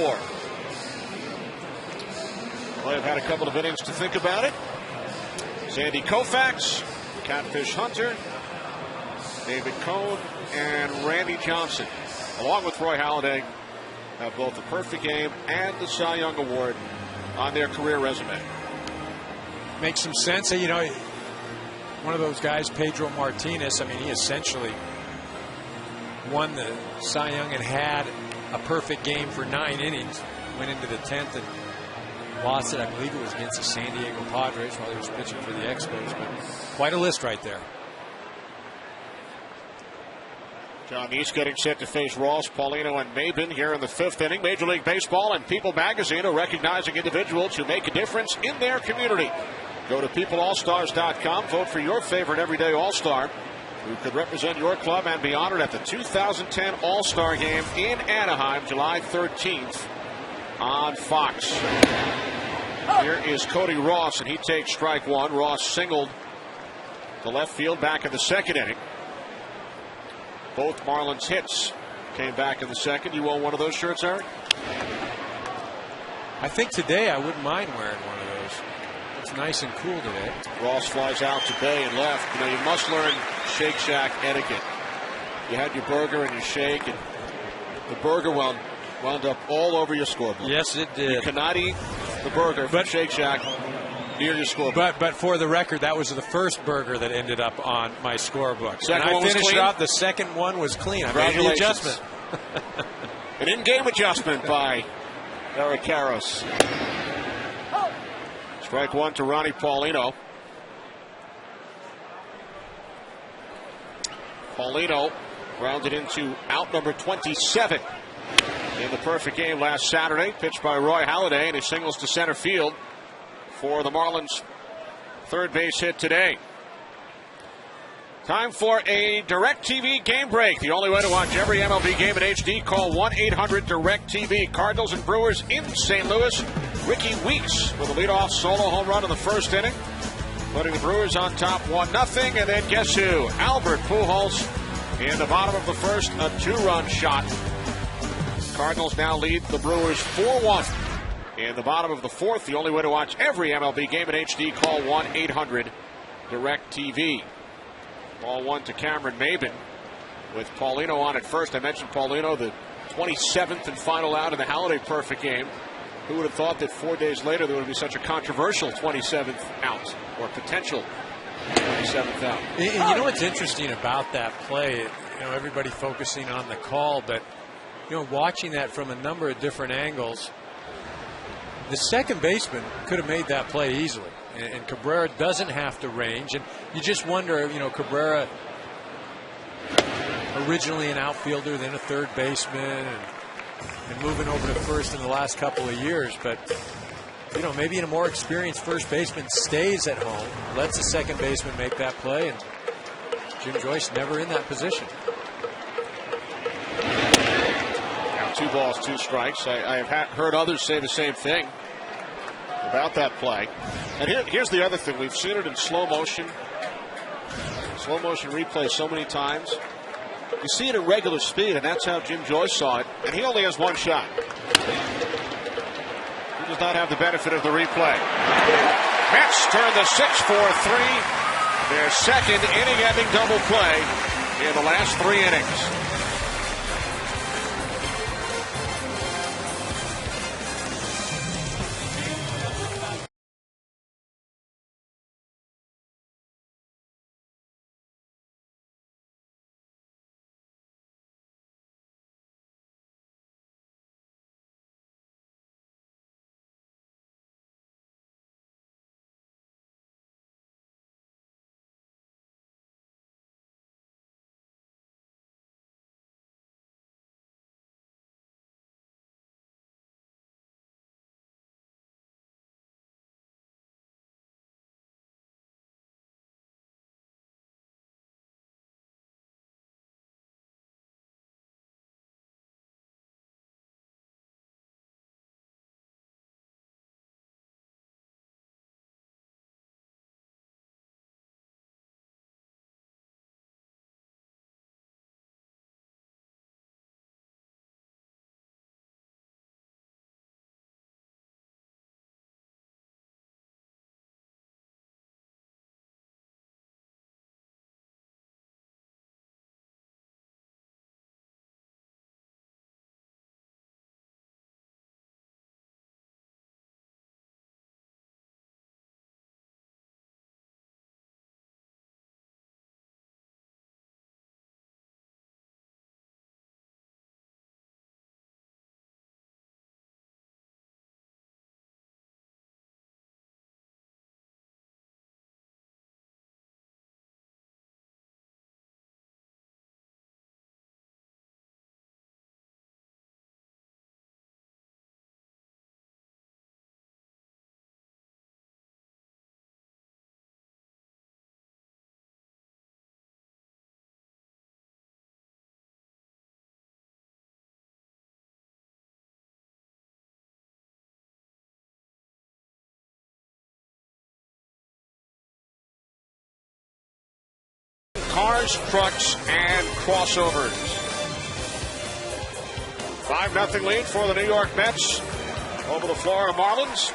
Well, they've had a couple of innings to think about it. Sandy Koufax, Catfish Hunter, David Cohn, and Randy Johnson, along with Roy Halladay, have both the perfect game and the Cy Young Award on their career resume. Makes some sense. You know, one of those guys, Pedro Martinez, I mean, he essentially won the Cy Young and had a perfect game for 9 innings. Went into the 10th and lost it. I believe it was against the San Diego Padres while he was pitching for the Expos. But quite a list right there. John East getting set to face Ross, Paulino, and Maben here in the 5th inning. Major League Baseball and People Magazine are recognizing individuals who make a difference in their community. Go to peopleallstars.com. Vote for your favorite everyday All-Star who could represent your club and be honored at the 2010 All-Star Game in Anaheim, July 13th on Fox. Here is Cody Ross, and he takes strike 1. Ross singled to left field back in the 2nd inning. Both Marlins hits came back in the 2nd. You own one of those shirts, Eric? I think today I wouldn't mind wearing one of those. It's nice and cool today. Ross flies out to Bay and left. You know, you must learn Shake Shack etiquette. You had your burger and your shake, and the burger wound up all over your scoreboard. Yes, it did. You cannot eat the burger from Shake Shack near your scoreboard. But for the record, that was the first burger that ended up on my scorebook. Second and one I was finished clean? out. The second one was clean. I made the adjustment. An in-game adjustment by Eric Karros. Strike 1 to Ronnie Paulino. Paulino grounded into out number 27 in the perfect game last Saturday, pitched by Roy Halladay, and he singles to center field for the Marlins' third base hit today. Time for a DirecTV game break. The only way to watch every MLB game in HD, call 1-800-DirecTV. Cardinals and Brewers in St. Louis. Ricky Weeks with a leadoff solo home run in the 1st inning, putting the Brewers on top 1-0. And then guess who? Albert Pujols in the bottom of the 1st, a 2-run shot. Cardinals now lead the Brewers 4-1. In the bottom of the 4th, the only way to watch every MLB game in HD, call 1-800-DirecTV. Ball 1 to Cameron Maben with Paulino on at first. I mentioned Paulino, the 27th and final out in the Halladay perfect game. Who would have thought that 4 days later there would be such a controversial 27th out, or potential 27th out? And you know what's interesting about that play? You know, everybody focusing on the call, but you know, watching that from a number of different angles, the second baseman could have made that play easily. And Cabrera doesn't have to range. And you just wonder, you know, Cabrera, originally an outfielder, then a third baseman, and moving over to first in the last couple of years. But, you know, maybe a more experienced first baseman stays at home, lets the second baseman make that play, and Jim Joyce never in that position. Now 2 balls, 2 strikes. I have heard others say the same thing about that play. And here's the other thing. We've seen it in slow motion replay so many times. You see it at regular speed, and that's how Jim Joyce saw it. And he only has 1 shot. He does not have the benefit of the replay. Mets turn the 6-4-3. Their second inning-ending double play in the last 3 innings. cars, trucks, and crossovers. 5-0 lead for the New York Mets over the Florida Marlins.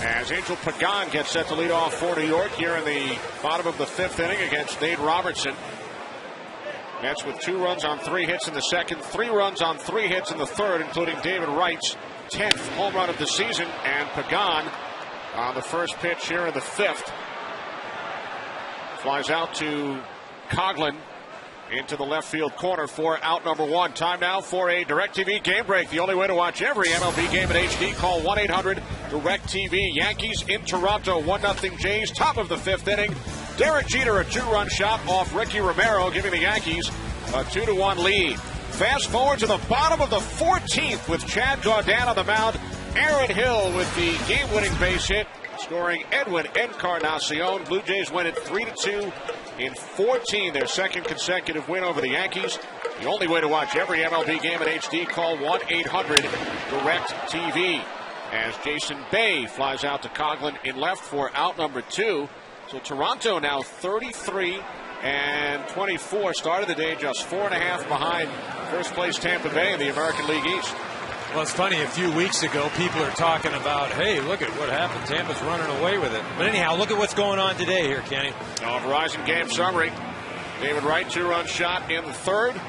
As Angel Pagan gets set to lead off for New York here in the bottom of the 5th inning against Nate Robertson. Mets with 2 runs on 3 hits in the second, 3 runs on 3 hits in the third, including David Wright's 10th home run of the season, and Pagan on the first pitch here in the 5th. Flies out to Coghlan into the left field corner for out number 1. Time now for a DirecTV game break. The only way to watch every MLB game in HD. Call 1-800-DirecTV. Yankees in Toronto, 1-0 Jays. Top of the 5th inning. Derek Jeter, a 2-run shot off Ricky Romero, giving the Yankees a 2-1 lead. Fast forward to the bottom of the 14th with Chad Gaudin on the mound. Aaron Hill with the game-winning base hit, scoring Edwin Encarnacion. Blue Jays win it 3-2 in 14, their second consecutive win over the Yankees. The only way to watch every MLB game in HD, call 1-800-DirecTV. As Jason Bay flies out to Coghlan in left for out number 2. So Toronto now 33-24. Started the day just 4.5 behind first place Tampa Bay in the American League East. Well, it's funny, a few weeks ago, people are talking about, hey, look at what happened. Tampa's running away with it. But anyhow, look at what's going on today here, Kenny. Verizon game summary. David Wright, 2-run shot in the third.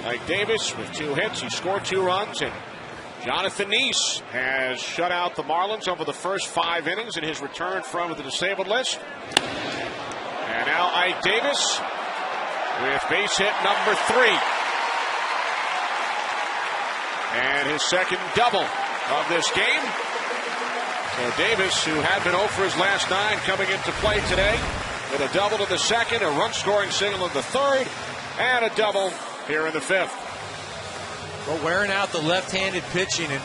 Mike Davis with 2 hits. He scored 2 runs. And Jonathan Neese has shut out the Marlins over the first 5 innings in his return from the disabled list. And now Ike Davis with base hit number 3. And his second double of this game. So Davis, who had been 0 for his last 9, coming into play today with a double in the second, a run-scoring single in the third, and a double here in the 5th. Well, wearing out the left-handed pitching, and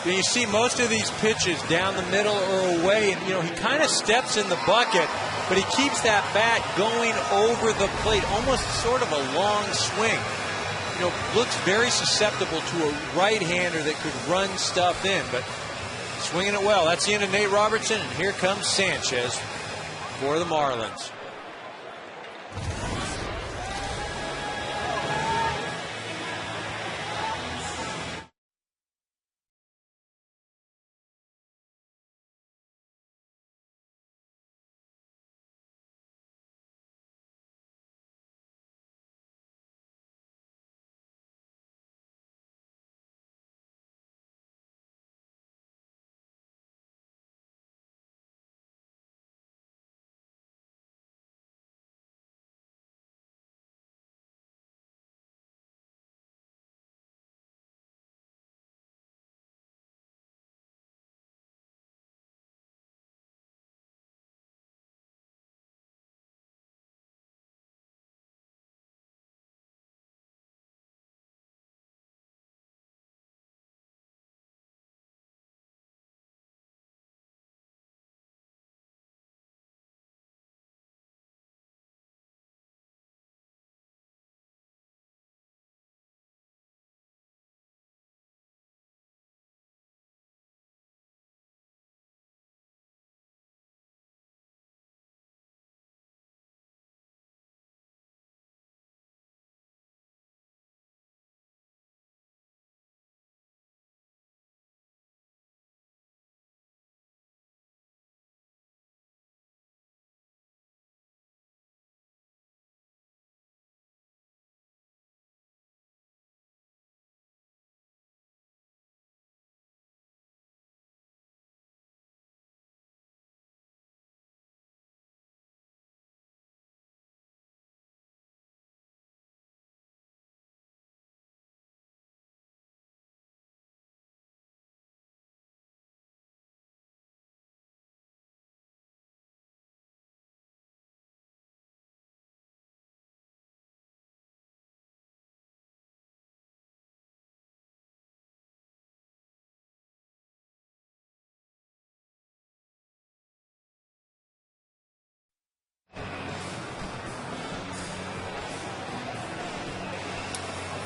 you see most of these pitches down the middle or away, and he kind of steps in the bucket, but he keeps that bat going over the plate, almost sort of a long swing. Looks very susceptible to a right-hander that could run stuff in, but swinging it well. That's the end of Nate Robertson, and here comes Sanchez for the Marlins.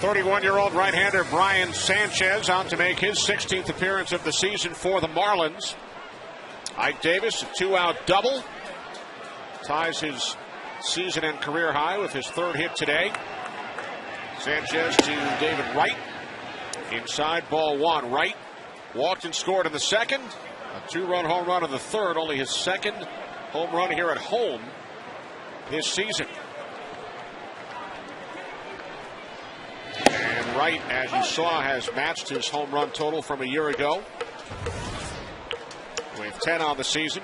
.31-year-old right-hander Brian Sanchez out to make his 16th appearance of the season for the Marlins. Ike Davis, a 2-out double, ties his season and career high with his third hit today. Sanchez to David Wright. Inside, ball one. Wright walked and scored in the second. A 2-run home run in the third. Only his second home run here at home this season. And Wright, as you saw, has matched his home run total from a year ago with 10 on the season.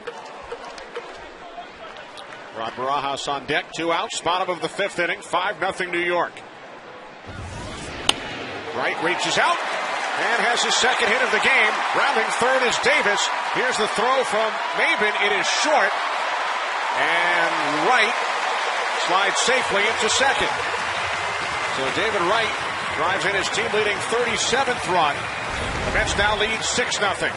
Rod Barajas on deck, 2 outs, bottom of the 5th inning, 5-0 New York. Wright reaches out and has his second hit of the game. Rounding third is Davis. Here's the throw from Maben. It is short. And Wright slides safely into second. So David Wright drives in his team-leading 37th run. The Mets now lead 6-0.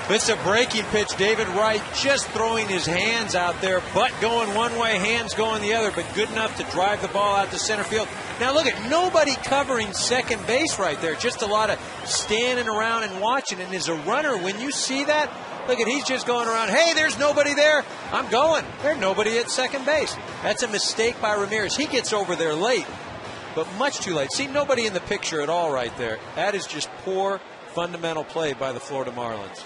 It's a breaking pitch. David Wright just throwing his hands out there, butt going one way, hands going the other, but good enough to drive the ball out to center field. Now look at nobody covering second base right there. Just a lot of standing around and watching. And as a runner, when you see that, look at, he's just going around. Hey, there's nobody there. I'm going. There's nobody at second base. That's a mistake by Ramirez. He gets over there late, but much too late. See, nobody in the picture at all right there. That is just poor fundamental play by the Florida Marlins.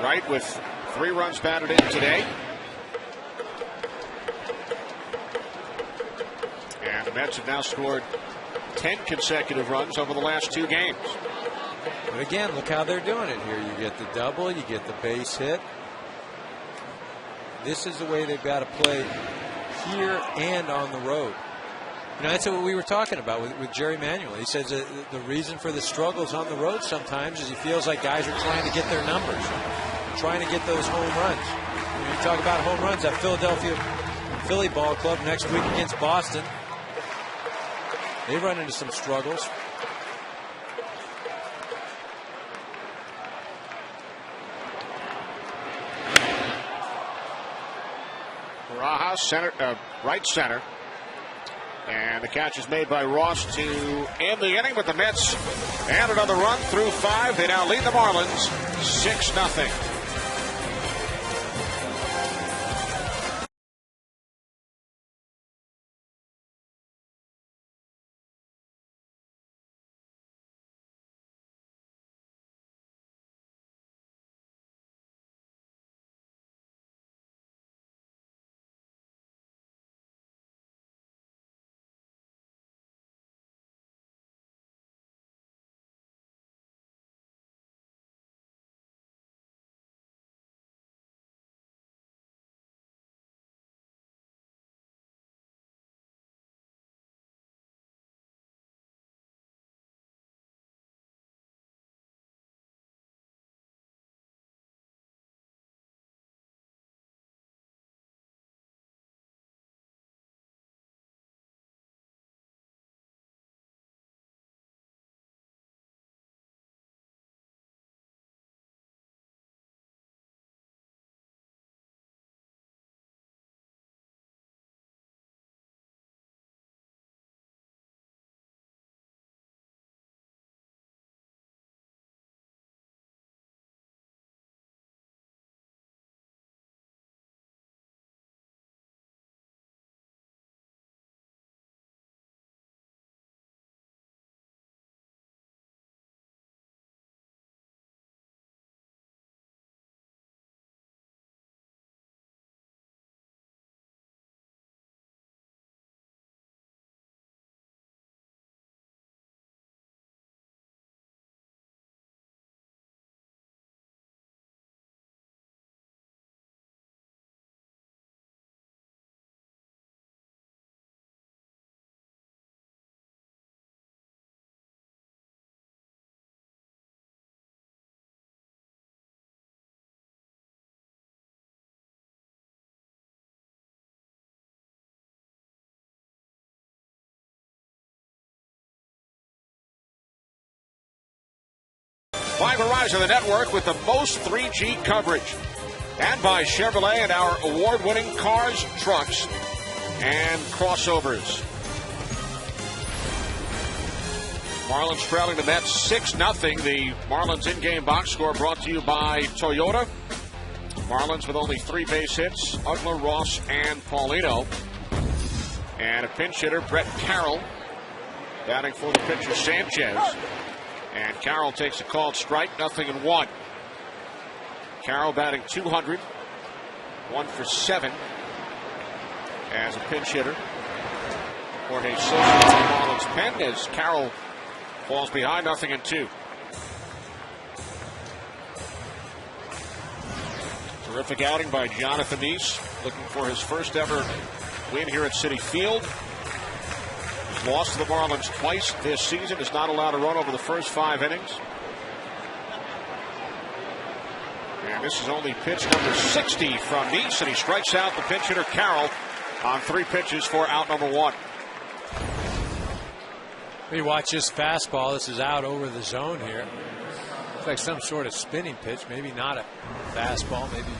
Wright with 3 runs batted in today. And the Mets have now scored 10 consecutive runs over the last 2 games. But again, look how they're doing it here. You get the double, you get the base hit. This is the way they've got to play here and on the road. You know, that's what we were talking about with Jerry Manuel. He says the reason for the struggles on the road sometimes is he feels like guys are trying to get their numbers, trying to get those home runs. When you talk about home runs, that Philly ball club next week against Boston, they run into some struggles. Barajas, center, right center. And the catch is made by Ross to end the inning, but the Mets add another run through 5. They now lead the Marlins 6-0. By Verizon, the network with the most 3G coverage. And by Chevrolet and our award-winning cars, trucks, and crossovers. Marlins trailing the Mets 6-0. The Marlins in-game box score brought to you by Toyota. Marlins with only 3 base hits, Ugler, Ross, and Paulino. And a pinch hitter, Brett Carroll, batting for the pitcher Sanchez. And Carroll takes a called strike, 0-1. Carroll batting .200, 1 for 7 as a pinch hitter. Jorge Sosa to the Marlins pen as Carroll falls behind, 0-2. Terrific outing by Jonathan Nice, looking for his first ever win here at Citi Field. He's lost to the Marlins twice this season, is not allowed to run over the first 5 innings. And this is only pitch number 60 from Nice, and he strikes out the pinch hitter Carroll on 3 pitches for out number 1. We watch this fastball. This is out over the zone here. Looks like some sort of spinning pitch, maybe not a fastball, maybe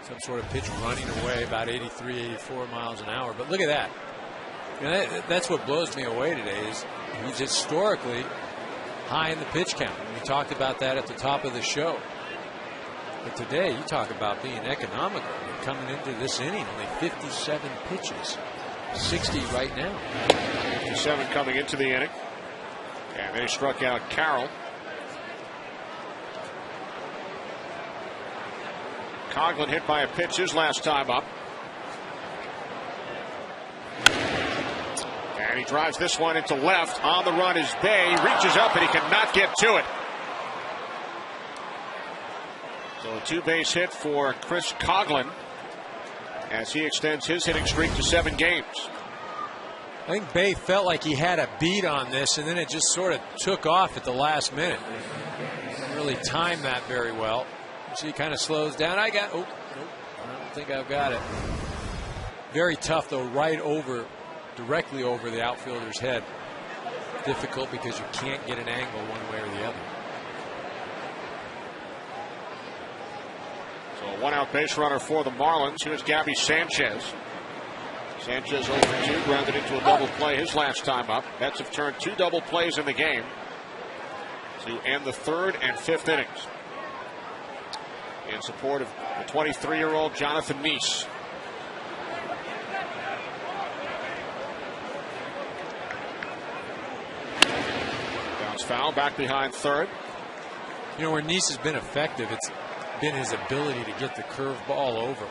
some sort of pitch running away about 83, 84 miles an hour. But look at that. You know, that's what blows me away today is he's historically high in the pitch count. And we talked about that at the top of the show. But today, you talk about being economical. You're coming into this inning, only 57 pitches. 60 right now. 57 coming into the inning. And they struck out Carroll. Coghlan hit by a pitch his last time up. And he drives this one into left. On the run is Bay. Reaches up and he cannot get to it. So a 2-base hit for Chris Coghlan as he extends his hitting streak to 7 games. I think Bay felt like he had a beat on this, and then it just sort of took off at the last minute. Didn't really time that very well. So he kind of slows down. I don't think I've got it. Very tough, though, directly over the outfielder's head. Difficult because you can't get an angle one way or the other. So a 1-out base runner for the Marlins. Here's Gabby Sanchez. Sanchez 0 for 2, grounded into a double play his last time up. Mets have turned 2 double plays in the game to end the 3rd and 5th innings in support of the 23-year-old Jonathan Nice. Bounce foul, back behind 3rd. You know, where Nice has been effective, it's been his ability to get the curve ball over.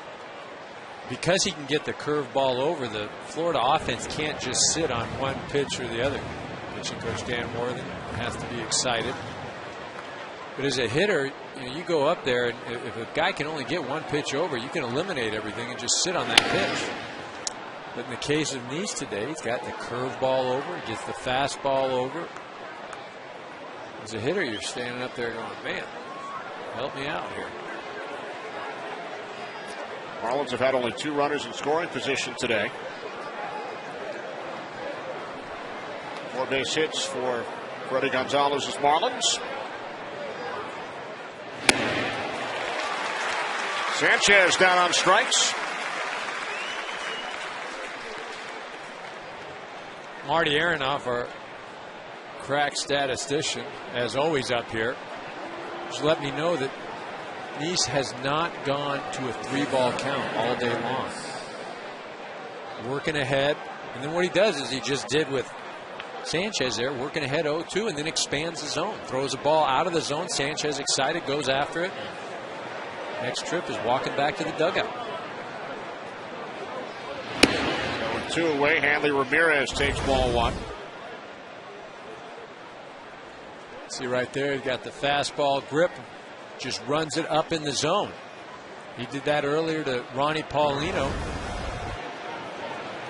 Because he can get the curve ball over, the Florida offense can't just sit on one pitch or the other. Pitching coach Dan Worthen has to be excited. But as a hitter, you go up there, and if a guy can only get one pitch over, you can eliminate everything and just sit on that pitch. But in the case of Nice today, he's got the curve ball over, he gets the fastball over. As a hitter, you're standing up there going, man, help me out here. Marlins have had only 2 runners in scoring position today. 4 base hits for Freddie Gonzalez's Marlins. Sanchez down on strikes. Marty Aronoff, our crack statistician, as always up here, just let me know that Nice has not gone to a 3-ball count all day long. Working ahead. And then what he does is he just did with Sanchez there, working ahead 0-2, and then expands the zone. Throws a ball out of the zone. Sanchez excited, goes after it. Next trip is walking back to the dugout. 2 away. Hanley Ramirez takes ball 1. See right there, he's got the fastball grip. Just runs it up in the zone. He did that earlier to Ronnie Paulino.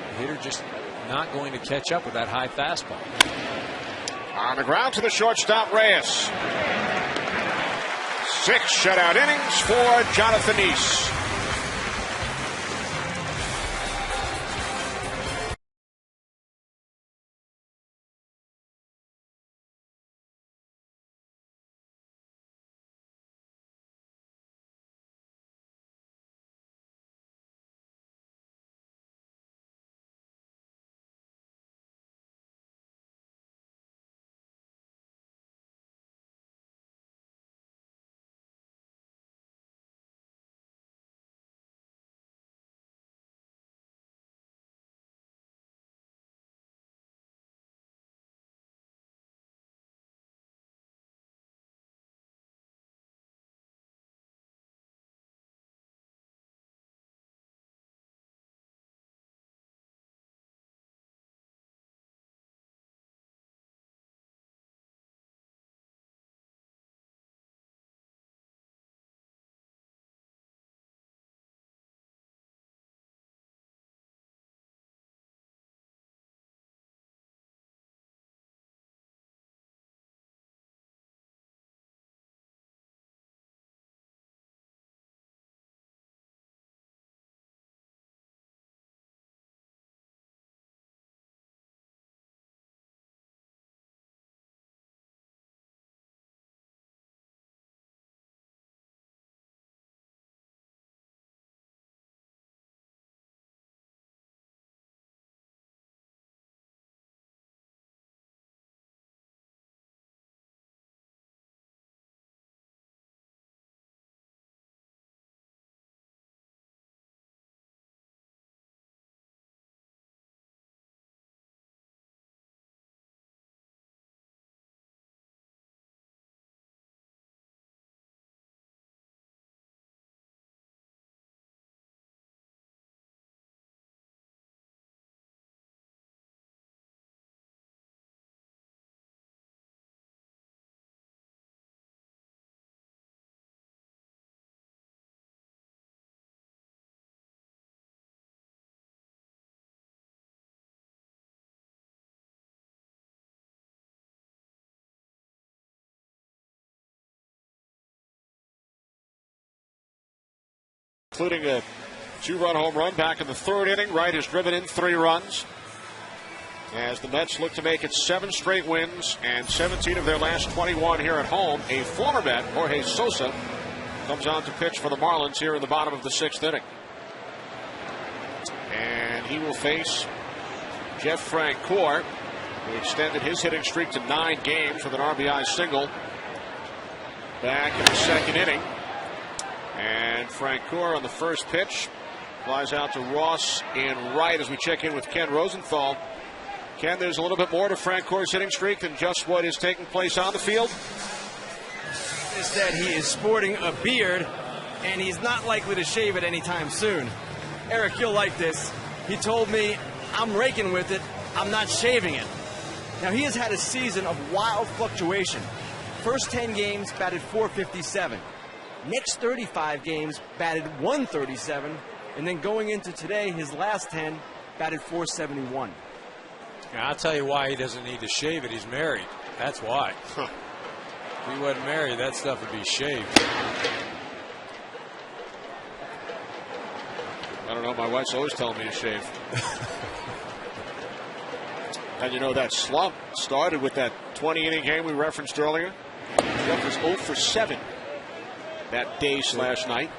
The hitter just not going to catch up with that high fastball. On the ground to the shortstop, Reyes. 6 shutout innings for Jonathan Nice. including a 2-run home run back in the 3rd inning. Wright has driven in 3 runs as the Mets look to make it 7 straight wins and 17 of their last 21 here at home. A former Met, Jorge Sosa, comes on to pitch for the Marlins here in the bottom of the 6th inning. And he will face Jeff Francoeur, who extended his hitting streak to 9 games with an RBI single back in the 2nd inning. And Francoeur on the first pitch flies out to Ross in right as we check in with Ken Rosenthal. Ken, there's a little bit more to Francoeur's hitting streak than just what is taking place on the field. Is that he is sporting a beard, and he's not likely to shave it anytime soon. Eric, you'll like this. He told me, I'm raking with it, I'm not shaving it. Now, he has had a season of wild fluctuation. First 10 games, batted .457. Next 35 games, batted .137. And then going into today, his last 10, batted .471. Now, I'll tell you why he doesn't need to shave it. He's married. That's why. If he wasn't married, that stuff would be shaved. I don't know. My wife's always telling me to shave. And you know, that slump started with that 20-inning game we referenced earlier. Jeff was 0 for 7 that day/night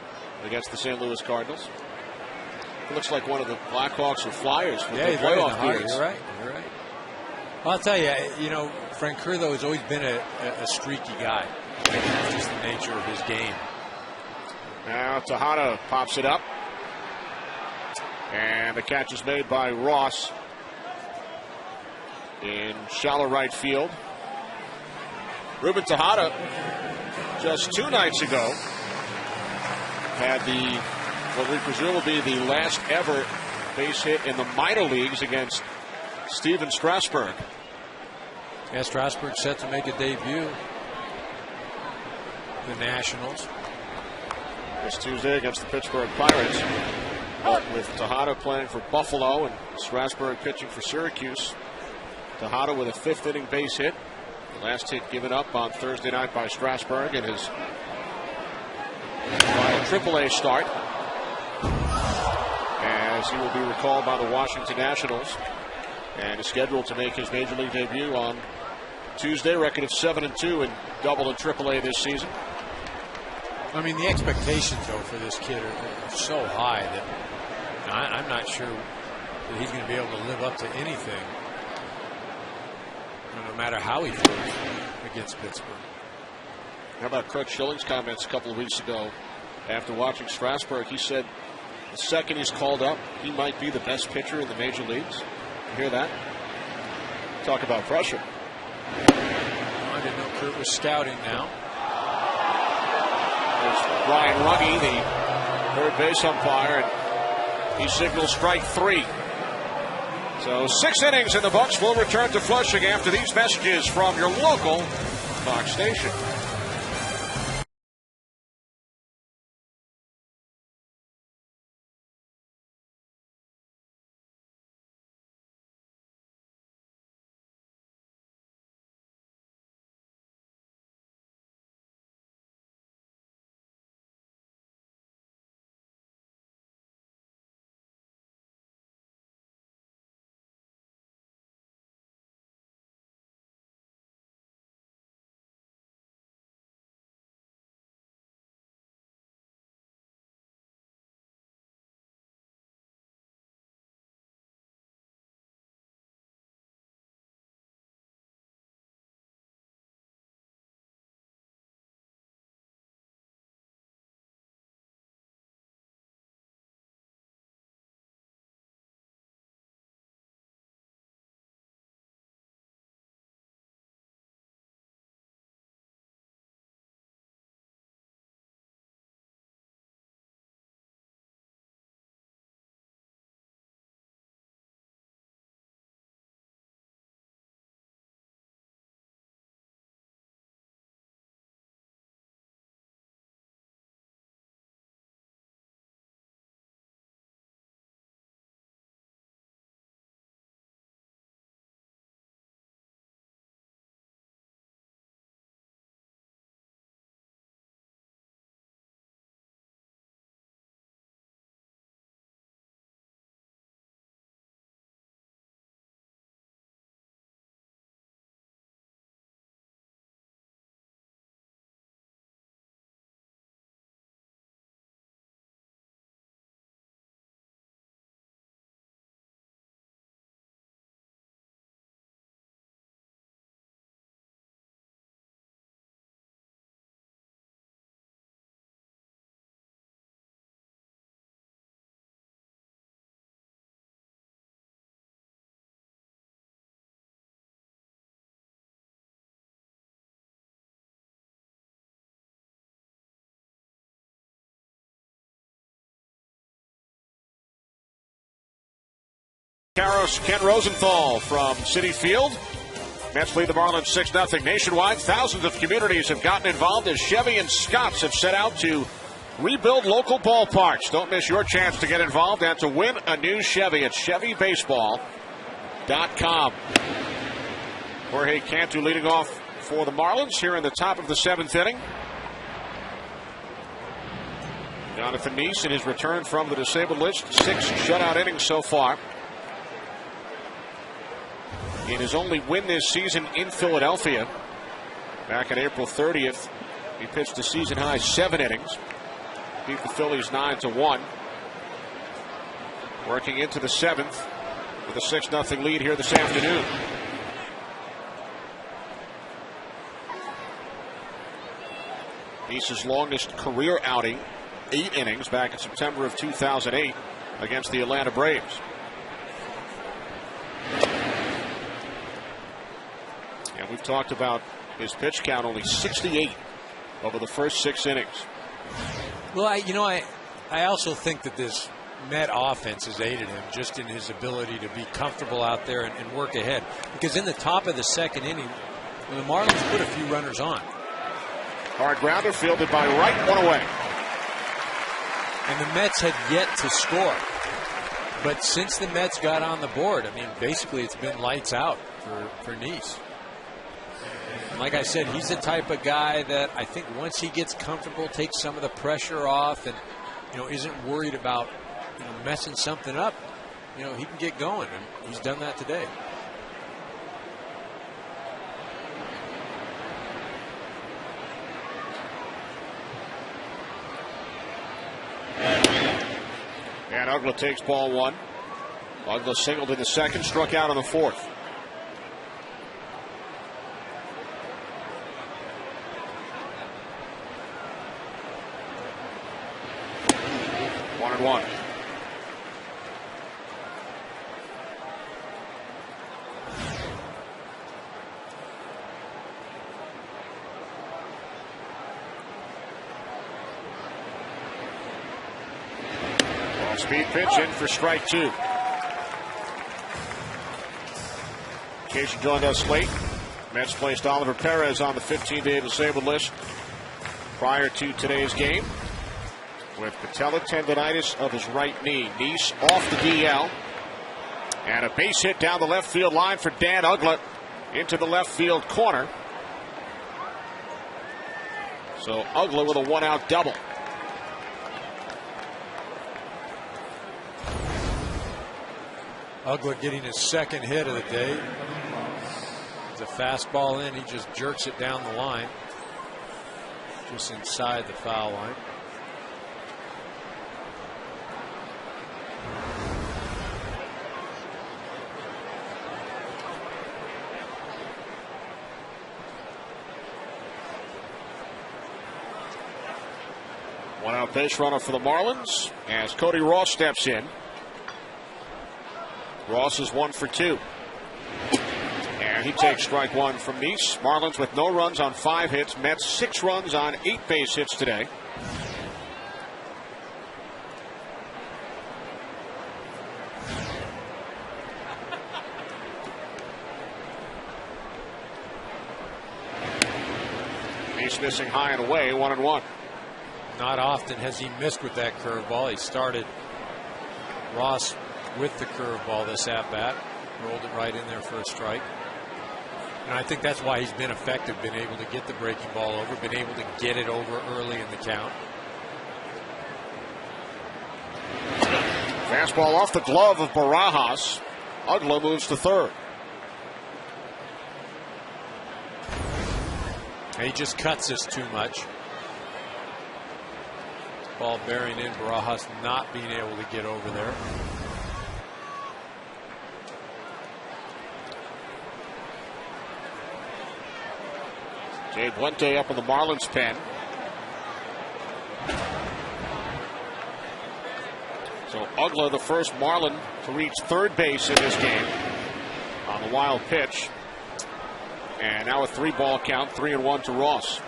against the St. Louis Cardinals. It looks like one of the Blackhawks or Flyers with the playoff beards. You're right. You're right. Well, I'll tell you, Francoeur, though, has always been a streaky guy. That's just the nature of his game. Now Tejada pops it up. And the catch is made by Ross in shallow right field. Ruben Tejada, just 2 nights ago, had what we presume will be the last ever base hit in the minor leagues against Steven Strasburg. Yeah, Strasburg set to make a debut. The Nationals. This Tuesday against the Pittsburgh Pirates. But with Tejada playing for Buffalo and Strasburg pitching for Syracuse. Tejada with a 5th inning base hit. The last hit given up on Thursday night by Strasburg in his AAA start, as he will be recalled by the Washington Nationals and is scheduled to make his major league debut on Tuesday. Record of 7-2 in double and AAA this season. I mean, the expectations, though, for this kid are so high that I'm not sure that he's going to be able to live up to anything, no matter how he throws against Pittsburgh. How about Craig Schilling's comments a couple of weeks ago after watching Strasburg? He said the second he's called up, he might be the best pitcher in the major leagues. You hear that? Talk about pressure. I didn't know Kurt was scouting now. There's Brian Ruggie, the third base umpire, and he signals strike 3. So 6 innings in the books. We'll return to Flushing after these messages from your local Fox station. Ken Rosenthal from Citi Field. Mets lead the Marlins 6-0. Nationwide, thousands of communities have gotten involved as Chevy and Scotts have set out to rebuild local ballparks. Don't miss your chance to get involved and to win a new Chevy at ChevyBaseball.com. Jorge Cantu leading off for the Marlins here in the top of the 7th inning. Jonathan Neese in his return from the disabled list. 6 shutout innings so far. In his only win this season in Philadelphia, back on April 30th, he pitched a season-high 7 innings. Beat the Phillies 9-1. Working into the 7th with a 6-0 lead here this afternoon. Neese's longest career outing, 8 innings, back in September of 2008 against the Atlanta Braves. And we've talked about his pitch count, only 68 over the first 6 innings. Well, I also think that this Met offense has aided him just in his ability to be comfortable out there and work ahead. Because in the top of the 2nd inning, the Marlins put a few runners on. Hard grounder fielded by Wright, 1 away. And the Mets had yet to score. But since the Mets got on the board, basically it's been lights out for Neese. Like I said, he's the type of guy that I think once he gets comfortable, takes some of the pressure off, and isn't worried about messing something up. He can get going, and he's done that today. And Uggla takes ball 1. Uggla singled in the 2nd, struck out on the 4th. One. Speed pitch in for strike 2. In case you joined us late, Mets placed Oliver Perez on the 15-day disabled list prior to today's game with patella tendonitis of his right knee. Neese off the DL. And a base hit down the left field line for Dan Uggla into the left field corner. So Uggla with a 1-out double. Uggla getting his 2nd hit of the day. It's a fastball in. He just jerks it down the line. Just inside the foul line. One-out base runner for the Marlins as Cody Ross steps in. Ross is 1 for 2. And he takes strike 1 from Neese. Marlins with no runs on 5 hits. Mets 6 runs on 8 base hits today. Neese missing high and away, 1-1. Not often has he missed with that curveball. He started Ross with the curveball this at-bat. Rolled it right in there for a strike. And I think that's why he's been effective, been able to get the breaking ball over, been able to get it over early in the count. Fastball off the glove of Barajas. Uggla moves to 3rd. He just cuts this too much. Ball bearing in, Barajas not being able to get over there. Jay Buente up in the Marlins pen. So Uggla, the first Marlin to reach 3rd base in this game on the wild pitch. And now a 3-ball count, 3-1 to Ross.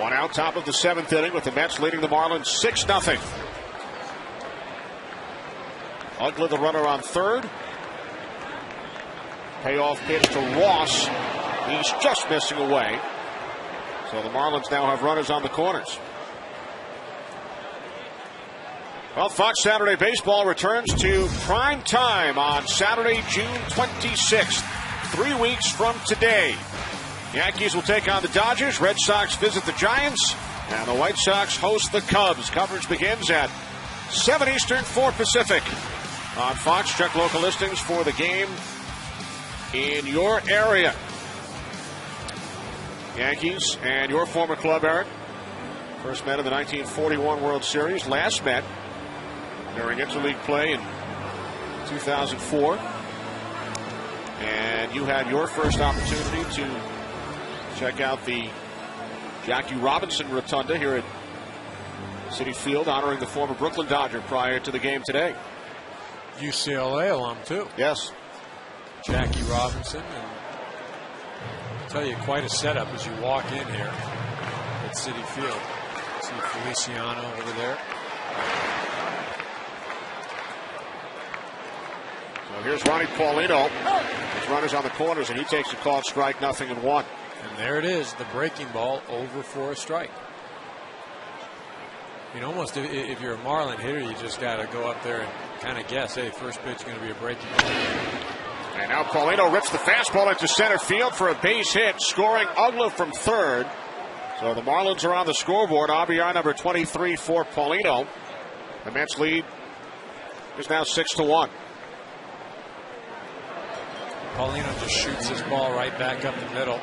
One out, top of the 7th inning, with the Mets leading the Marlins 6-0. Ugly, the runner on third. Payoff pitch to Ross. He's just missing away. So the Marlins now have runners on the corners. Well, Fox Saturday Baseball returns to prime time on Saturday, June 26th, 3 weeks from today. Yankees will take on the Dodgers. Red Sox visit the Giants. And the White Sox host the Cubs. Coverage begins at 7 Eastern, 4 Pacific on Fox. Check local listings for the game in your area. Yankees and your former club, Eric. First met in the 1941 World Series. Last met during interleague play in 2004. And you had your first opportunity to check out the Jackie Robinson Rotunda here at Citi Field, honoring the former Brooklyn Dodger prior to the game today. UCLA alum, too. Yes. Jackie Robinson. And I'll tell you, quite a setup as you walk in here at Citi Field. See Feliciano over there. So here's Ronnie Paulino. His runners on the corners, and he takes a called strike, 0-1. And there it is, the breaking ball over for a strike. You know, almost if you're a Marlin hitter, you just got to go up there and kind of guess, hey, first pitch is going to be a breaking ball. And now Paulino rips the fastball into center field for a base hit, scoring Ugla from third. So the Marlins are on the scoreboard. RBI number 23 for Paulino. The Mets lead is now 6-1. Paulino just shoots this ball right back up the middle.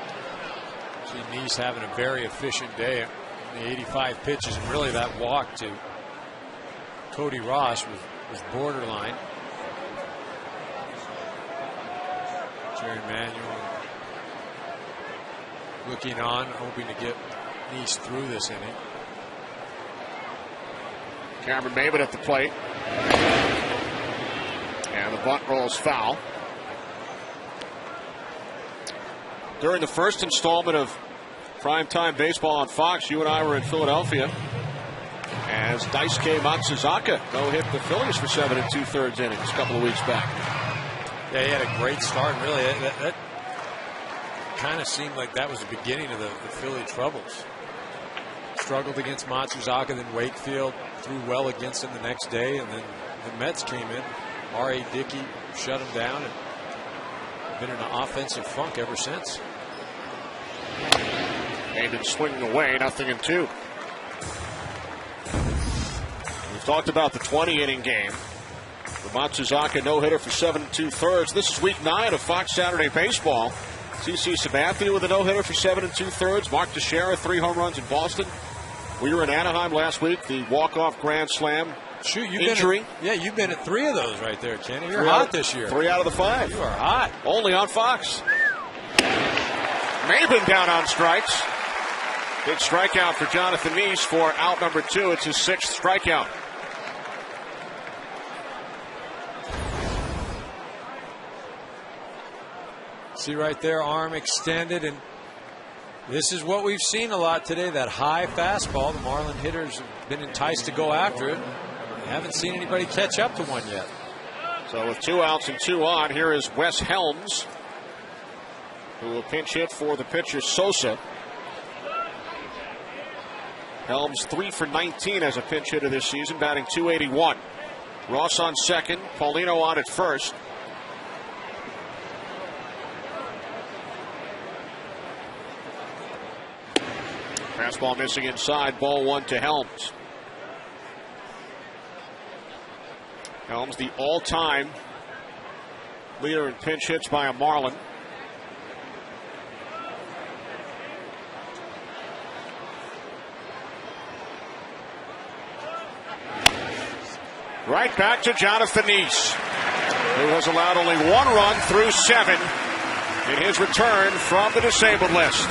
See Neese having a very efficient day. The 85 pitches, and really that walk to Cody Ross was borderline. Jerry Manuel looking on, hoping to get Neese through this inning. Cameron Maybin at the plate. And the bunt rolls foul. During the first installment of Primetime Baseball on Fox, you and I were in Philadelphia as Daisuke Matsuzaka no-hit the Phillies for 7 2/3 innings a couple of weeks back. Yeah, he had a great start. Really, that kind of seemed like that was the beginning of the Philly troubles. Struggled against Matsuzaka, then Wakefield threw well against him the next day, and then the Mets came in. R.A. Dickey shut him down, and been in an offensive funk ever since. Maybin swinging away, 0-2. We've talked about the 20-inning game. The Matsuzaka no-hitter for 7 2/3. This is week 9 of Fox Saturday Baseball. CC Sabathia with a no-hitter for 7 2/3. Mark Teixeira, 3 home runs in Boston. We were in Anaheim last week, the walk-off grand slam. Shoot, injury. You've been at 3 of those right there, Kenny. You're hot this year. 3 out of the 5. You are hot. Only on Fox. Maybin down on strikes. Big strikeout for Jonathan Neese for out number 2. It's his 6th strikeout. See right there, arm extended, and this is what we've seen a lot today, that high fastball. The Marlin hitters have been enticed to go after it. Haven't seen anybody catch up to one yet. So with 2 outs and 2 on, here is Wes Helms, who will pinch hit for the pitcher Sosa. Helms 3 for 19 as a pinch hitter this season, batting .281. Ross on second, Paulino on at first. Fastball missing inside, ball 1 to Helms. Helms, the all-time leader in pinch hits by a Marlin. Right back to Jonathan Neese, who has allowed only 1 run through 7 in his return from the disabled list.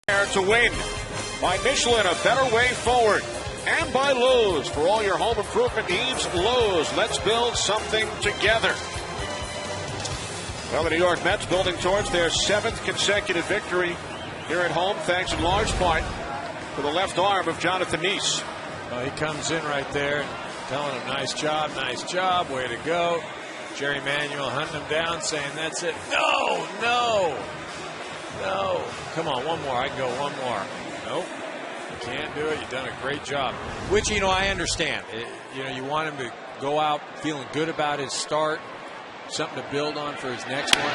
To win. By Michelin, a better way forward. And by Lowe's, for all your home improvement needs, Lowe's. Let's build something together. Well, the New York Mets building towards their 7th consecutive victory here at home, thanks in large part to the left arm of Jonathan Neese. Well, he comes in right there, telling him, nice job, way to go. Jerry Manuel hunting him down, saying, that's it. No. Come on, one more. I can go one more. Nope. You can't do it. You've done a great job. Which, I understand. You want him to go out feeling good about his start, something to build on for his next one.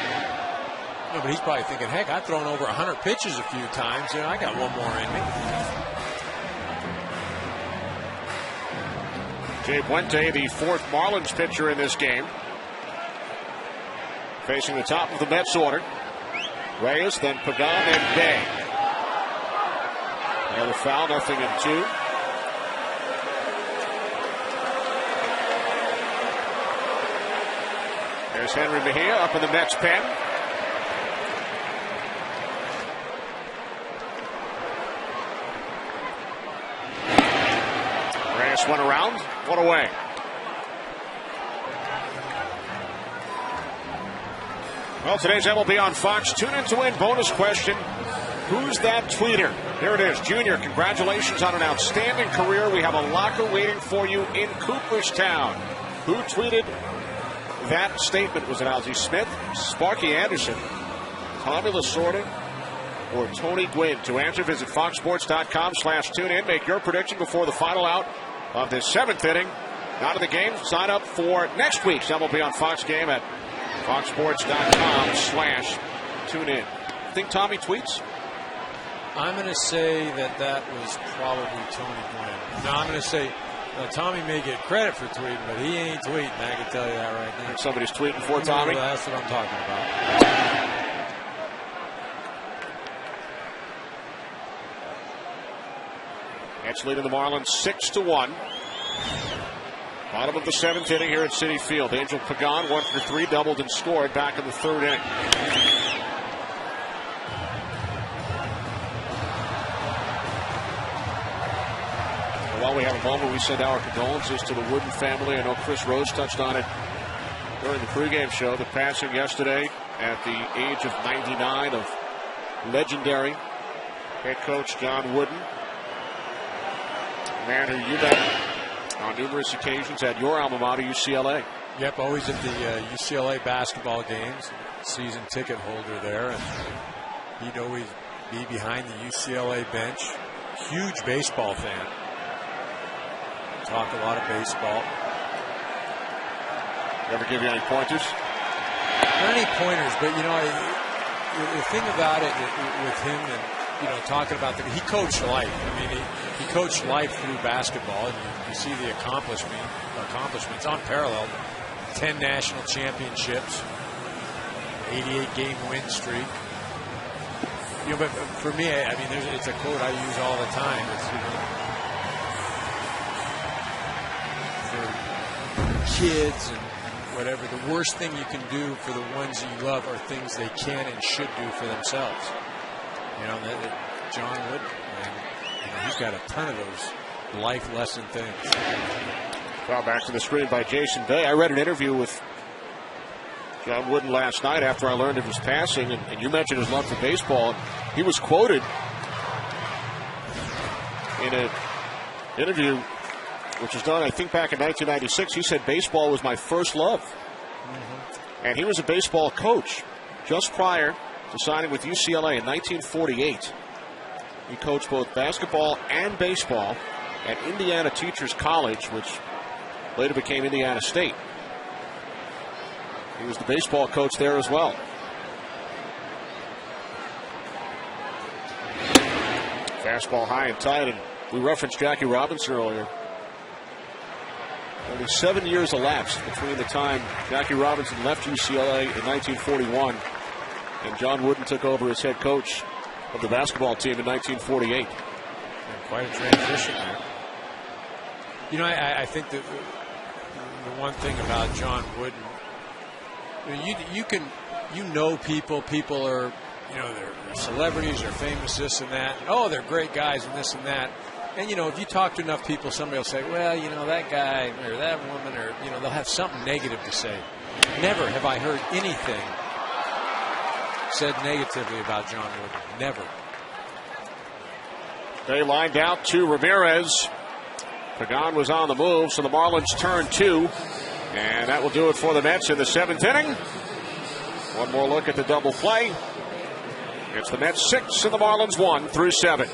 But he's probably thinking, heck, I've thrown over 100 pitches a few times. I got one more in me. Jay Puente, the 4th Marlins pitcher in this game, facing the top of the Mets order. Reyes, then Pagan, and Bay. Another foul, 0-2. There's Henry Mejia up in the Mets pen. Reyes went around, one away. Well, today's MLB on Fox. Tune in to win. Bonus question. Who's that tweeter? Here it is. Junior, congratulations on an outstanding career. We have a locker waiting for you in Cooperstown. Who tweeted that statement? Was it Ozzie Smith, Sparky Anderson, Tommy Lasorda, or Tony Gwynn? To answer, visit foxsports.com/tune-in. Make your prediction before the final out of this 7th inning. Not in the game. Sign up for next week's MLB on Fox game at foxsports.com/tune-in. Think Tommy tweets? I'm going to say that was probably Tony Gwynn. No, I'm going to say Tommy may get credit for tweeting, but he ain't tweeting. I can tell you that right now. Think somebody's tweeting for Tommy? That's what I'm talking about. Mets leading the Marlins 6-1. Bottom of the 7th inning here at Citi Field. Angel Pagan 1 for 3, doubled and scored back in the 3rd inning. While we have a moment, we send our condolences to the Wooden family. I know Chris Rose touched on it during the pregame show. The passing yesterday at the age of 99 of legendary head coach John Wooden. A man who you met on numerous occasions at your alma mater, UCLA. Yep, always at the UCLA basketball games. Season ticket holder there, and he'd always be behind the UCLA bench. Huge baseball fan. Talk a lot of baseball. Ever give you any pointers? Not any pointers, but the thing about it with him and talking about he coached life. I mean, he coached life through basketball, and you see the accomplishments unparalleled. 10 national championships, 88 game win streak. But for me, I mean, it's a quote I use all the time. It's for kids and whatever, the worst thing you can do for the ones you love are things they can and should do for themselves. John Wood, and he's got a ton of those life lesson things. Well, back to the screen by Jason Bay. I read an interview with John Wooden last night after I learned of his passing, and you mentioned his love for baseball. He was quoted in an interview which was done, I think, back in 1996. He said, baseball was my first love. Mm-hmm. And he was a baseball coach just prior to signing with UCLA in 1948. He coached both basketball and baseball at Indiana Teachers College, which later became Indiana State. He was the baseball coach there as well. Fastball high and tight, and we referenced Jackie Robinson earlier. Only 7 years elapsed between the time Jackie Robinson left UCLA in 1941 and John Wooden took over as head coach of the basketball team in 1948. And quite a transition there. I think that the one thing about John Wooden, people are, you know, they're celebrities, they're famous, this and that. Oh, they're great guys and this and that. And, you know, if you talk to enough people, somebody will say, well, you know, that guy or that woman, or, you know, they'll have something negative to say. Never have I heard anything said negatively about John Wooden. Never. They lined out to Ramirez. Pagan was on the move, so the Marlins turn 2. And that will do it for the Mets in the 7th inning. One more look at the double play. It's the Mets 6 and the Marlins 1 through 7.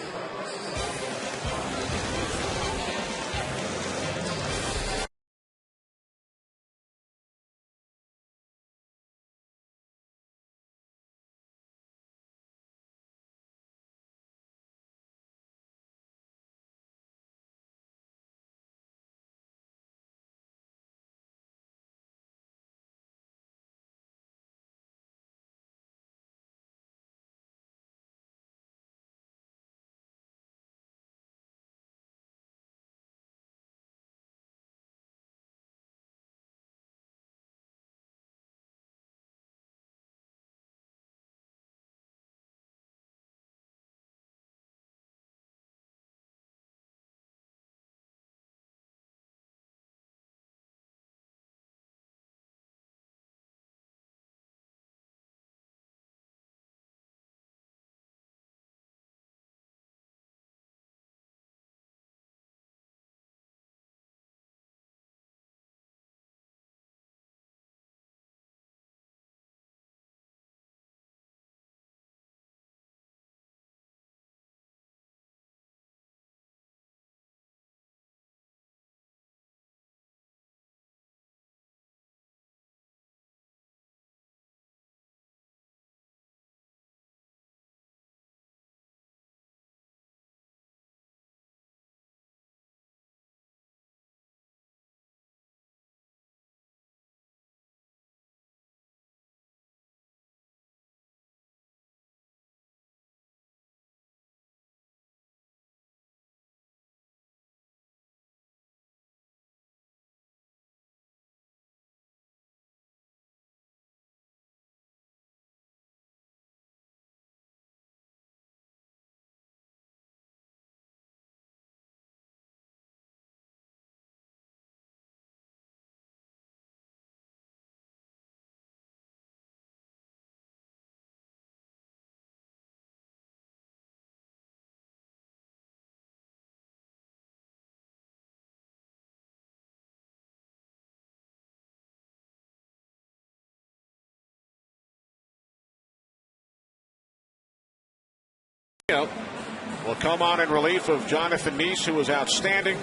Will come on in relief of Jonathan Neese, who was outstanding,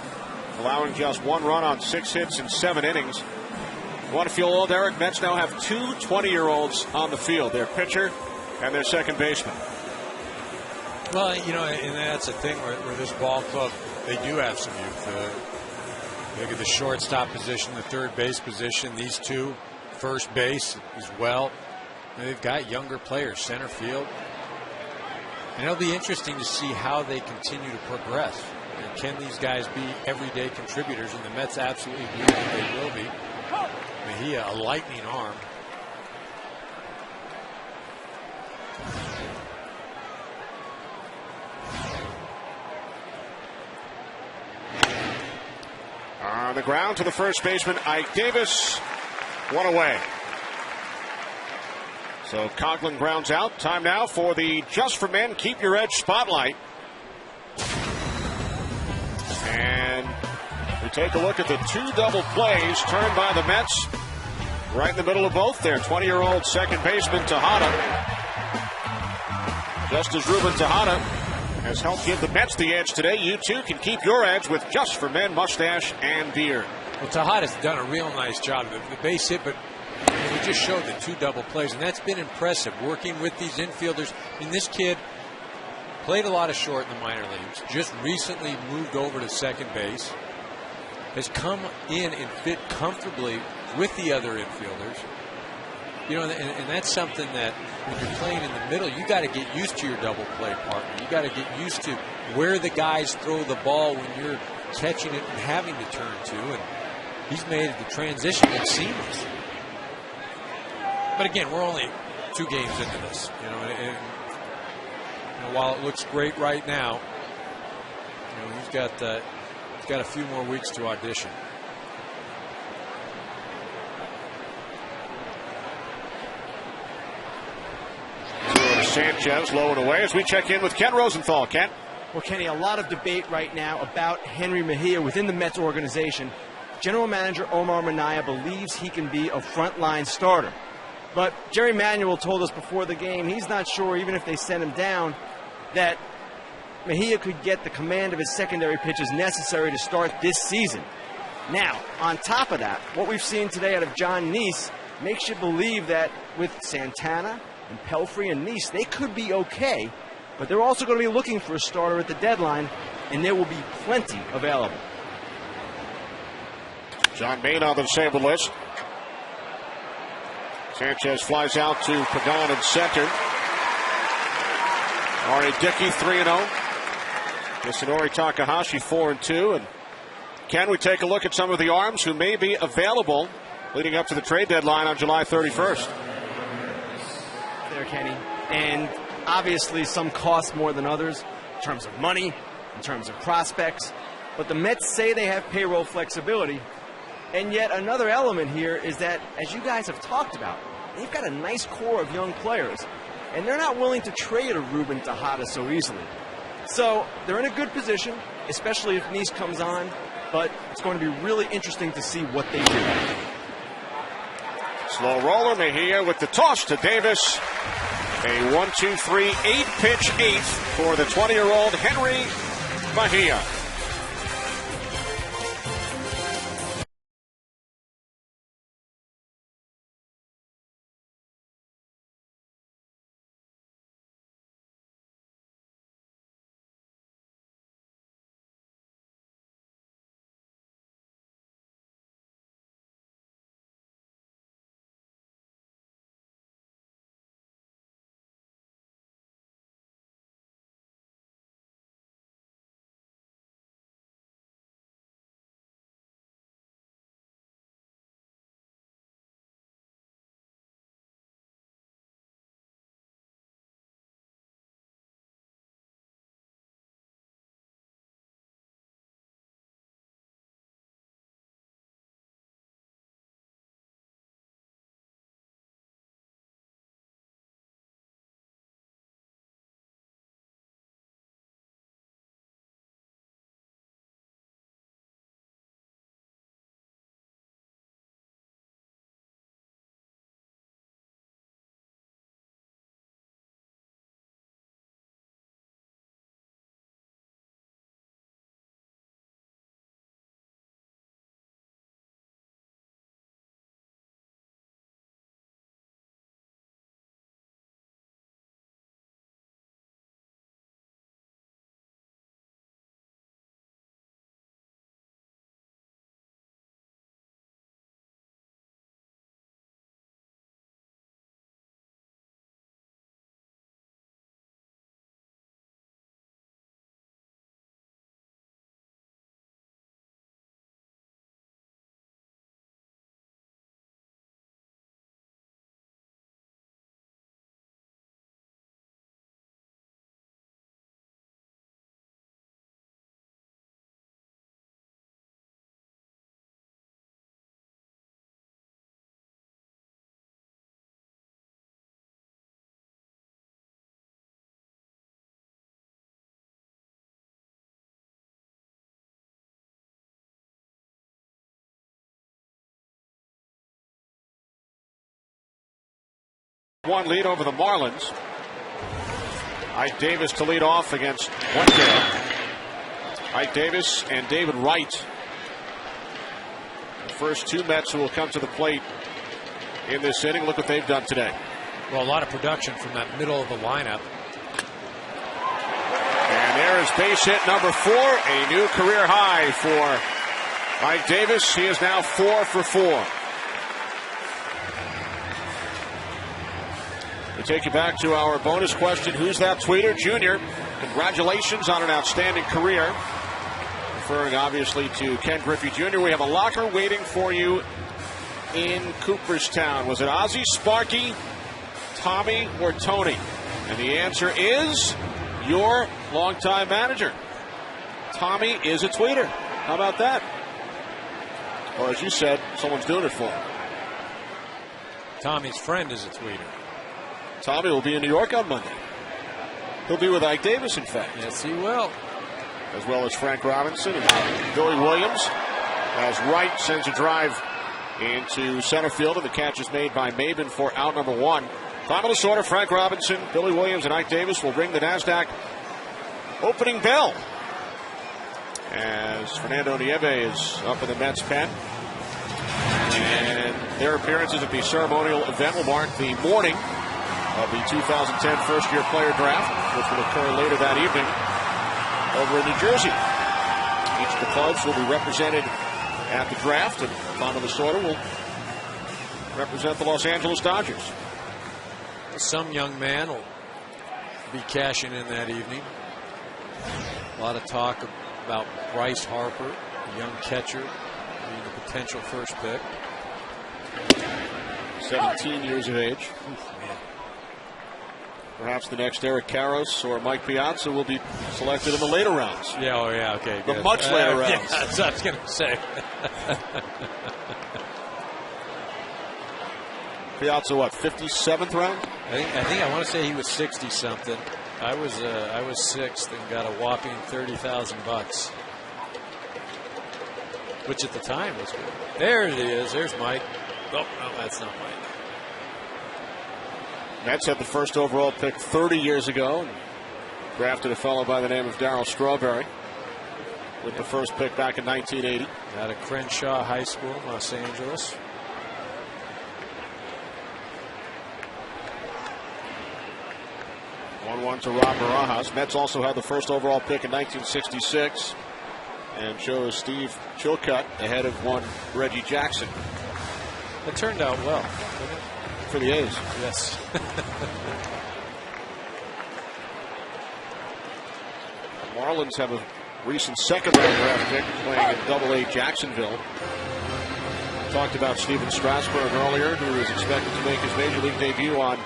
allowing just 1 run on 6 hits in 7 innings. You want to feel old, Eric? Mets now have 2 20-year-olds on the field, their pitcher and their second baseman. Well, you know, and that's the thing where this ball club, they do have some youth. Look at the shortstop position, the third base position, these two, first base as well. And they've got younger players, center field. And it'll be interesting to see how they continue to progress. And can these guys be everyday contributors? And the Mets absolutely believe that they will be. Mejia, a lightning arm. On the ground to the first baseman, Ike Davis. 1 away. So Coghlan grounds out. Time now for the Just for Men Keep Your Edge spotlight. And we take a look at the 2 double plays turned by the Mets. Right in the middle of both there. 20-year-old second baseman Tejada. Just as Ruben Tejada has helped give the Mets the edge today, you too can keep your edge with Just for Men mustache and beard. Well, Tejada's done a real nice job. The base hit, but we just showed the 2 double plays, and that's been impressive, working with these infielders. I mean, this kid played a lot of short in the minor leagues, just recently moved over to second base, has come in and fit comfortably with the other infielders. You know, and that's something that when you're playing in the middle, you got to get used to your double play partner. You got to get used to where the guys throw the ball when you're catching it and having to turn to, and he's made the transition seamless. But again, we're only 2 games into this, you know, and while it looks great right now, he's got a few more weeks to audition. Sanchez low and away as we check in with Ken Rosenthal. Ken? Well, Kenny, a lot of debate right now about Henry Mejia within the Mets organization. General Manager Omar Minaya believes he can be a frontline starter. But Jerry Manuel told us before the game he's not sure, even if they send him down, that Mejia could get the command of his secondary pitches necessary to start this season. Now, on top of that, what we've seen today out of John Neese makes you believe that with Santana and Pelfrey and Neese, they could be okay, but they're also going to be looking for a starter at the deadline, and there will be plenty available. John Main on the disabled list. Sanchez flies out to Pagan in center. Ari Dickey 3-0. Yasunori Takahashi 4-2. And can we take a look at some of the arms who may be available leading up to the trade deadline on July 31st? There, Kenny. And obviously some cost more than others in terms of money, in terms of prospects. But the Mets say they have payroll flexibility. And yet another element here is that, as you guys have talked about, they've got a nice core of young players. And they're not willing to trade a Ruben Tejada so easily. So they're in a good position, especially if Neese comes on. But it's going to be really interesting to see what they do. Slow roller, Mejia with the toss to Davis. A 1-2-3, 8-pitch eighth for the 20-year-old Henry Mejia. One lead over the Marlins. Ike Davis to lead off against Wendell. Ike Davis and David Wright. The first two Mets who will come to the plate in this inning. Look what they've done today. Well, a lot of production from that middle of the lineup. And there is base hit number 4, a new career high for Ike Davis. He is now 4 for 4. We take you back to our bonus question. Who's that tweeter? Junior, congratulations on an outstanding career. Referring obviously to Ken Griffey Jr. We have a locker waiting for you in Cooperstown. Was it Ozzie, Sparky, Tommy, or Tony? And the answer is your longtime manager. Tommy is a tweeter. How about that? Or as you said, someone's doing it for him. Tommy's friend is a tweeter. Tommy will be in New York on Monday. He'll be with Ike Davis, in fact. Yes, he will. As well as Frank Robinson and Billy Williams. As Wright sends a drive into center field, and the catch is made by Maben for out number 1. Top of this order, Frank Robinson, Billy Williams, and Ike Davis will ring the NASDAQ opening bell. As Fernando Nieve is up in the Mets pen. And their appearances at the ceremonial event will mark the morning of the 2010 first-year player draft, which will occur later that evening over in New Jersey. Each of the clubs will be represented at the draft, and Tom Minnesota will represent the Los Angeles Dodgers. Some young man will be cashing in that evening. A lot of talk about Bryce Harper, a young catcher, being a potential first pick. 17 years of age. Perhaps the next Eric Karros or Mike Piazza will be selected in the later rounds. Yeah, oh yeah, okay. The good. much later rounds. Yeah, that's what I was going to say. Piazza, what, 57th round? I think I want to say he was 60 something. I was 6th and got a whopping $30,000, which at the time was good. There it is. There's Mike. Oh no, that's not Mike. Mets had the first overall pick 30 years ago and drafted a fellow by the name of Darryl Strawberry with the first pick back in 1980. Out of Crenshaw High School in Los Angeles. One to Rob Barajas. Mets also had the first overall pick in 1966 and chose Steve Chilcutt ahead of one Reggie Jackson. It turned out well, didn't it? For the A's. Yes. The Marlins have a recent second-round draft pick playing in Double-A Jacksonville. Talked about Steven Strasburg earlier, who is expected to make his major league debut on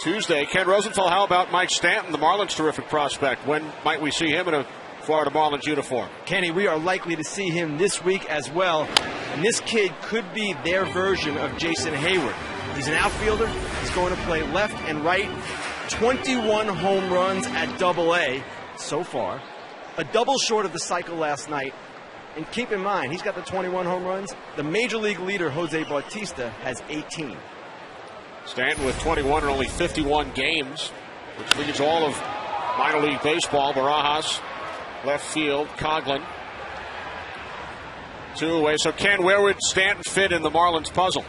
Tuesday. Ken Rosenthal, how about Mike Stanton, the Marlins' terrific prospect? When might we see him in a Florida Marlins uniform? Kenny, we are likely to see him this week as well. And this kid could be their version of Jason Hayward. He's an outfielder. He's going to play left and right. 21 home runs at Double-A so far. A double short of the cycle last night. And keep in mind, he's got the 21 home runs. The major league leader, Jose Bautista, has 18. Stanton with 21 in only 51 games, which leads all of minor league baseball. Barajas, left field. Coughlin, 2 away. So, Ken, where would Stanton fit in the Marlins puzzle?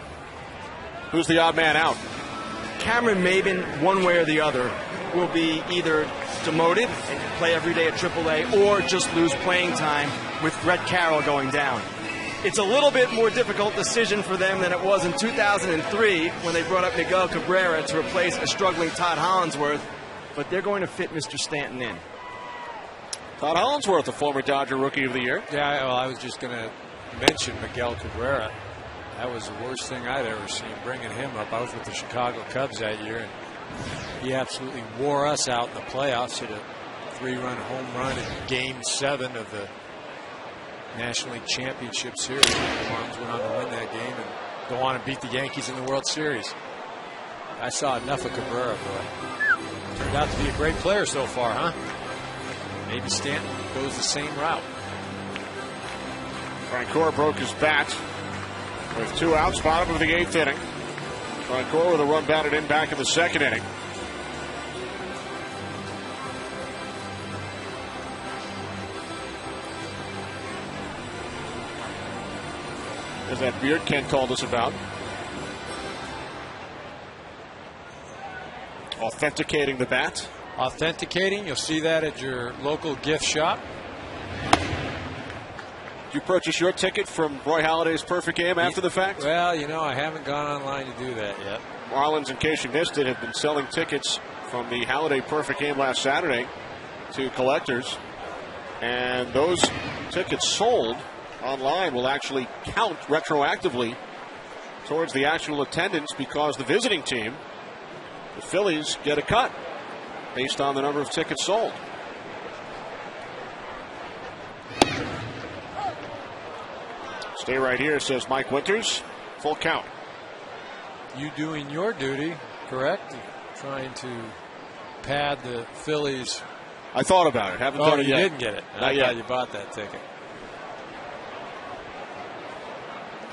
Who's the odd man out? Cameron Maben, one way or the other, will be either demoted and play every day at AAA or just lose playing time with Brett Carroll going down. It's a little bit more difficult decision for them than it was in 2003 when they brought up Miguel Cabrera to replace a struggling Todd Hollandsworth, but they're going to fit Mr. Stanton in. Todd Hollandsworth, a former Dodger Rookie of the Year. Yeah, well, I was just going to mention Miguel Cabrera. That was the worst thing I'd ever seen, bringing him up. I was with the Chicago Cubs that year, and he absolutely wore us out in the playoffs. Hit a 3-run home run in Game 7 of the National League Championship Series. The Marlins went on to win that game and go on and beat the Yankees in the World Series. I saw enough of Cabrera, boy. Turned out to be a great player so far, huh? Maybe Stanton goes the same route. Francoeur broke his bat with 2 outs, bottom of the 8th inning. Francoeur with a run batted in back in the 2nd inning. There's that beard Ken told us about. Authenticating the bat. Authenticating, you'll see that at your local gift shop. Did you purchase your ticket from Roy Halladay's Perfect Game after the fact? Well, you know, I haven't gone online to do that yet. Marlins, in case you missed it, have been selling tickets from the Halladay Perfect Game last Saturday to collectors. And those tickets sold online will actually count retroactively towards the actual attendance because the visiting team, the Phillies, get a cut. based on the number of tickets sold. Stay right here, says Mike Winters. Full count. You doing your duty, correct? Trying to pad the Phillies. I thought about it. Haven't done it you yet. didn't get it. Not yet. You bought that ticket.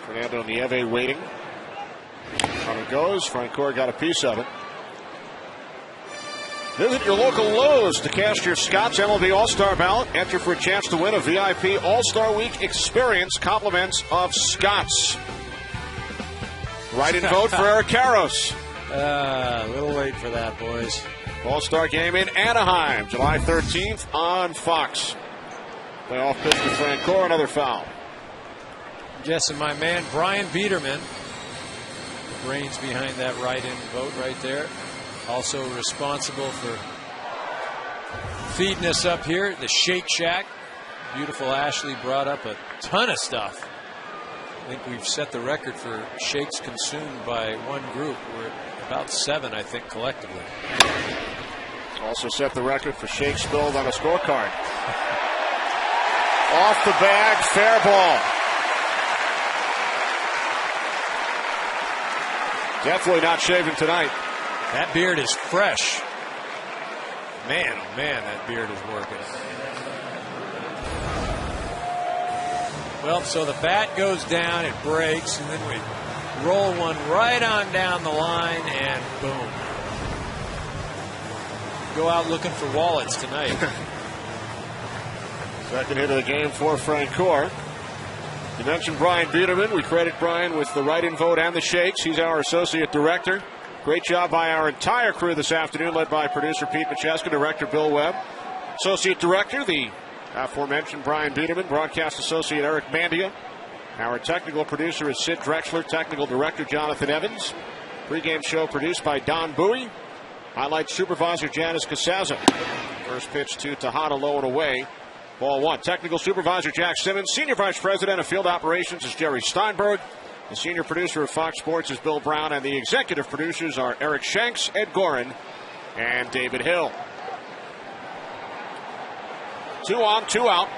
Fernando Nieve waiting. On it goes. Francoeur got a piece of it. Visit your local Lowe's to cast your Scott's MLB All-Star ballot. Enter for a chance to win a VIP All-Star Week experience. Compliments of Scott's. Write-in vote for Eric Karros. A little late for that, boys. All-Star game in Anaheim, July 13th on Fox. Playoff pitch to Francoeur, another foul. I'm guessing my man Brian Biederman, brains behind that write-in vote right there. Also responsible for feeding us up here at the Shake Shack. Beautiful Ashley brought up a ton of stuff. I think we've set the record for shakes consumed by one group. We're at about 7, I think, collectively. Also set the record for shakes spilled on a scorecard. Off the bag, fair ball. Definitely not shaving tonight. That beard is fresh. Man, oh man, that beard is working. Well, so the bat goes down, it breaks, and then we roll one right on down the line, and boom. Go out looking for wallets tonight. Second hit of the game for Francoeur. You mentioned Brian Biederman. We credit Brian with the write-in vote and the shakes. He's our associate director. Great job by our entire crew this afternoon, led by producer Pete Macheska, director Bill Webb, associate director, the aforementioned Brian Biederman, broadcast associate Eric Mandia. Our technical producer is Sid Drexler, technical director Jonathan Evans. Pre-game show produced by Don Bowie. Highlight supervisor Janice Casaza. First pitch to Tejada, low and away. Ball 1. Technical supervisor Jack Simmons. Senior vice president of field operations is Jerry Steinberg. The senior producer of Fox Sports is Bill Brown, and the executive producers are Eric Shanks, Ed Gorin, and David Hill. 2 on, 2 out.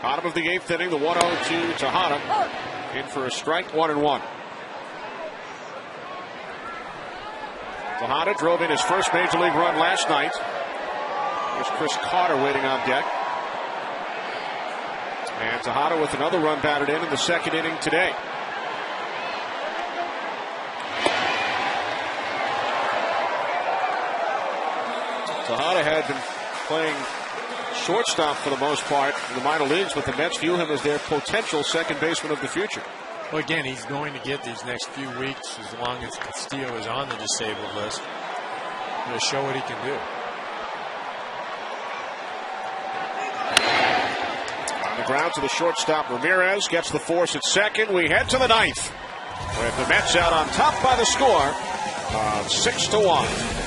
Bottom of the 8th inning, the 1-0 to Tejada. In for a strike, 1-1. Tejada drove in his first major league run last night. There's Chris Carter waiting on deck. And Tejada with another run batted in the second inning today. Tejada had been playing shortstop for the most part in the minor leagues, but the Mets view him as their potential second baseman of the future. Well, again, he's going to get these next few weeks as long as Castillo is on the disabled list. Going to show what he can do. On the ground to the shortstop, Ramirez gets the force at second. We head to the 9th with the Mets out on top by the score of 6-1.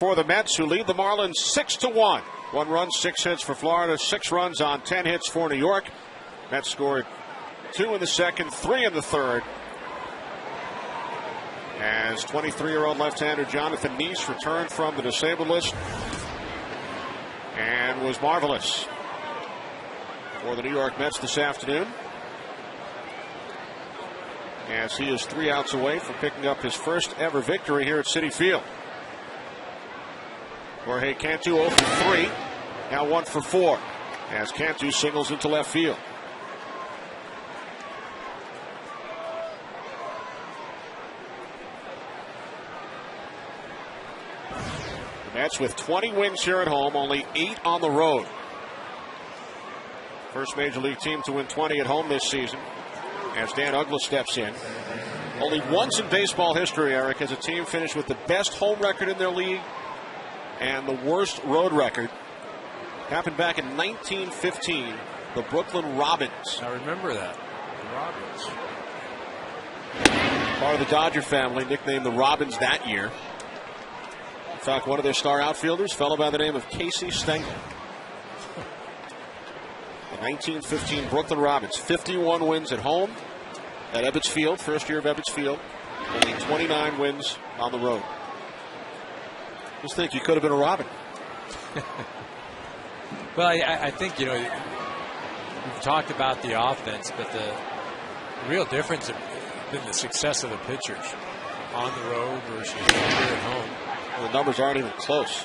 for the Mets, who lead the Marlins 6-1. 1 run, 6 hits for Florida, 6 runs on 10 hits for New York. Mets scored 2 in the second, 3 in the third, as 23-year-old left-hander Jonathan Neese returned from the disabled list and was marvelous for the New York Mets this afternoon, as he is 3 outs away from picking up his first ever victory here at Citi Field. Jorge Cantu 0 for 3, now 1 for 4, as Cantu singles into left field. The Mets with 20 wins here at home, only 8 on the road. First Major League team to win 20 at home this season, as Dan Uggla steps in. Only once in baseball history, Eric, has a team finished with the best home record in their league and the worst road record. Happened back in 1915, the Brooklyn Robins. I remember that. The Robins. Part of the Dodger family, nicknamed the Robins that year. In fact, one of their star outfielders, a fellow by the name of Casey Stengel. The 1915 Brooklyn Robins, 51 wins at home at Ebbets Field, first year of Ebbets Field. Only 29 wins on the road. Just think, you could have been a Robin. Well, I think, you know, we've talked about the offense, but the real difference has been the success of the pitchers on the road versus here at home. Well, the numbers aren't even close.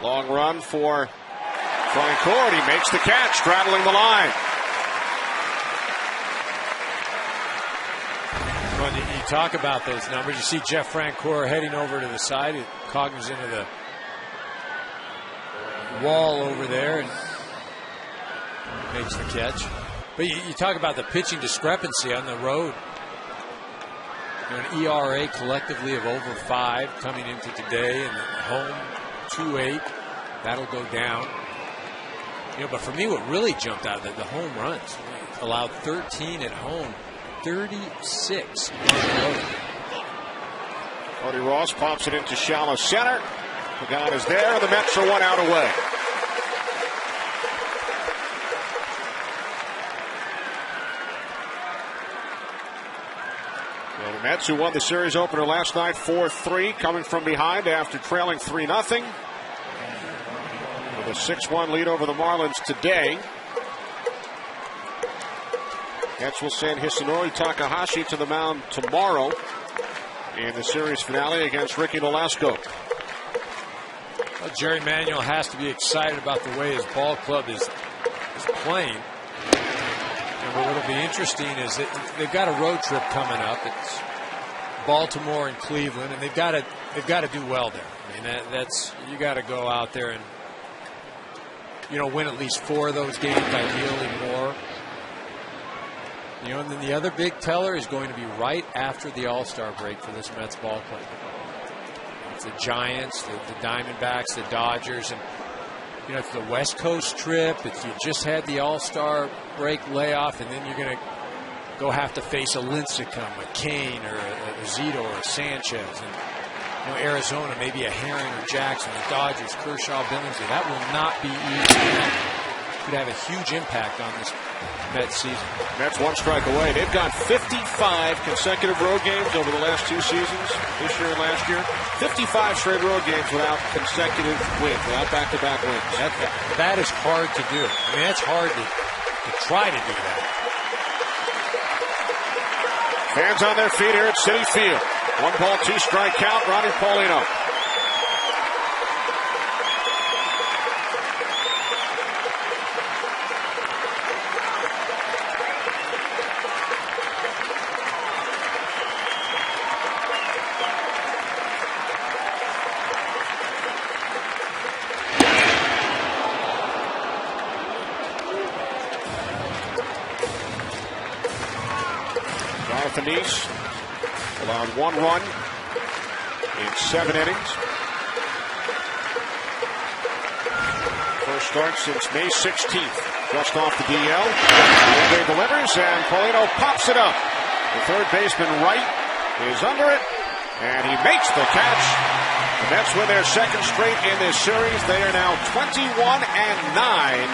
Long run for Francoeur. He makes the catch, straddling the line. When you talk about those numbers, you see Jeff Francoeur heading over to the side, cognizant of the wall over there, and makes the catch. But you talk about the pitching discrepancy on the road. You know, an ERA collectively of over 5 coming into today, and home 2.8. That'll go down. You know, but for me, what really jumped out of it, the home runs. Allowed 13 at home, 36 on the road. Cody Ross pops it into shallow center. The guy is there, and the Mets are 1 out away. Well, the Mets, who won the series opener last night 4-3, coming from behind after trailing 3-0. With a 6-1 lead over the Marlins today. Mets will send Hisanori Takahashi to the mound tomorrow in the series finale against Ricky Nolasco. Well, Jerry Manuel has to be excited about the way his ball club is playing. And what'll be interesting is that they've got a road trip coming up. It's Baltimore and Cleveland, and they've got to do well there. I mean, that's you got to go out there and, you know, win at least 4 of those games, ideally more. You know, and then the other big teller is going to be right after the All-Star break for this Mets ball club. It's the Giants, the Diamondbacks, the Dodgers, and, you know, it's the West Coast trip. You just had the All-Star break layoff, and then you're going to go have to face a Lincecum, a Kane, or a Zito, or a Sanchez, and, you know, Arizona, maybe a Herring or Jackson, the Dodgers, Kershaw, Billingsley. That will not be easy. Could have a huge impact on this Mets season. Mets 1 strike away. They've got 55 consecutive road games over the last 2 seasons, this year and last year. 55 straight road games without consecutive wins, without back-to-back wins. That is hard to do. I mean, that's hard to try to do that. Fans on their feet here at Citi Field. 1 ball, 2 strike count. Ronnie Paulino. Neese allowed 1 run in 7 innings. First start since May 16th. Just off the DL. They delivers, and Paulino pops it up. The third baseman right is under it, And he makes the catch. The Mets win their second straight in this series. They are now 21-9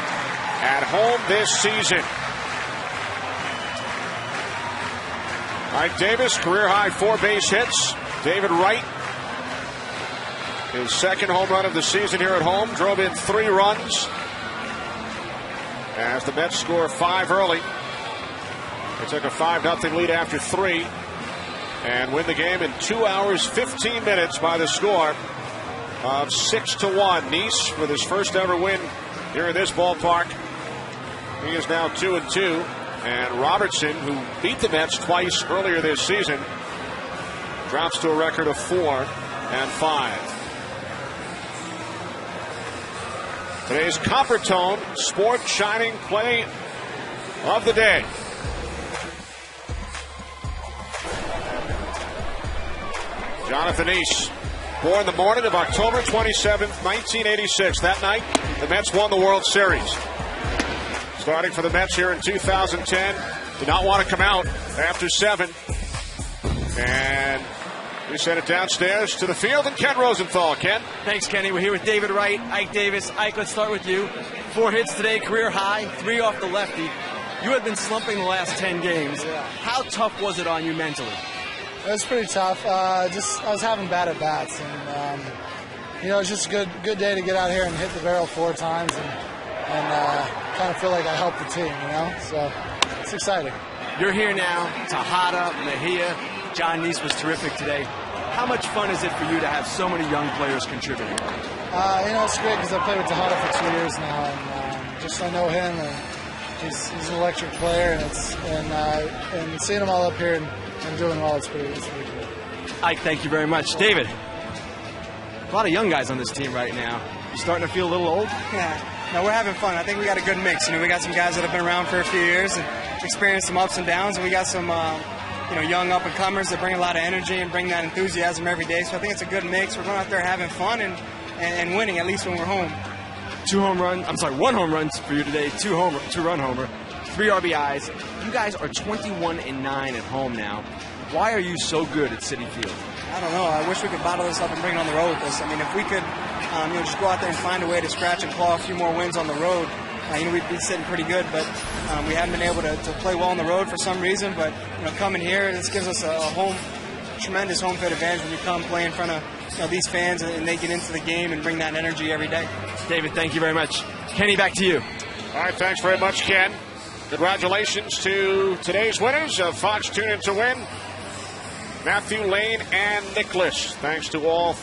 at home this season. Ike Davis, career high 4 base hits. David Wright, his second home run of the season here at home, drove in 3 runs as the Mets score 5 early. They took a 5-0 lead after 3 and win the game in 2 hours 15 minutes by the score of 6-1. Nice with his first ever win here in this ballpark. He is now 2-2. And Robertson, who beat the Mets twice earlier this season, drops to a record of 4-5. Today's Copper Tone Sport Shining Play of the Day. Jonathan East, born the morning of October 27th, 1986. That night, the Mets won the World Series. Starting for the Mets here in 2010. Did not want to come out after 7. And we sent it downstairs to the field and Ken Rosenthal. Ken? Thanks, Kenny. We're here with David Wright, Ike Davis. Ike, let's start with you. 4 hits today, career high, 3 off the lefty. You have been slumping the last 10 games. How tough was it on you mentally? It was pretty tough. I was having bad at bats, and it was just a good day to get out here and hit the barrel 4 times and kind of feel like I helped the team, So it's exciting. You're here now. Tejada, Mejia, John Nice was terrific today. How much fun is it for you to have so many young players contributing? It's great because I played with Tejada for 2 years now, and just I know him, and he's an electric player, and seeing them all up here and doing well, it's pretty cool. Ike, thank you very much. David, a lot of young guys on this team right now. You starting to feel a little old? Yeah. No, we're having fun. I think we got a good mix. We got some guys that have been around for a few years and experienced some ups and downs, and we got some young up-and-comers that bring a lot of energy and bring that enthusiasm every day. So I think it's a good mix. We're going out there having fun and winning, at least when we're home. 1 home run for you today, 2-run homer, 3 RBIs. You guys are 21-9 at home now. Why are you so good at Citi Field? I don't know. I wish we could bottle this up and bring it on the road with us. I mean, if we could just go out there and find a way to scratch and claw a few more wins on the road, we'd be sitting pretty good. But we haven't been able to play well on the road for some reason. But coming here, this gives us a tremendous home field advantage when you come play in front of these fans and they get into the game and bring that energy every day. David, thank you very much. Kenny, back to you. All right, thanks very much, Ken. Congratulations to today's winners of Fox Tune In to Win, Matthew Lane and Nicholas. Thanks to all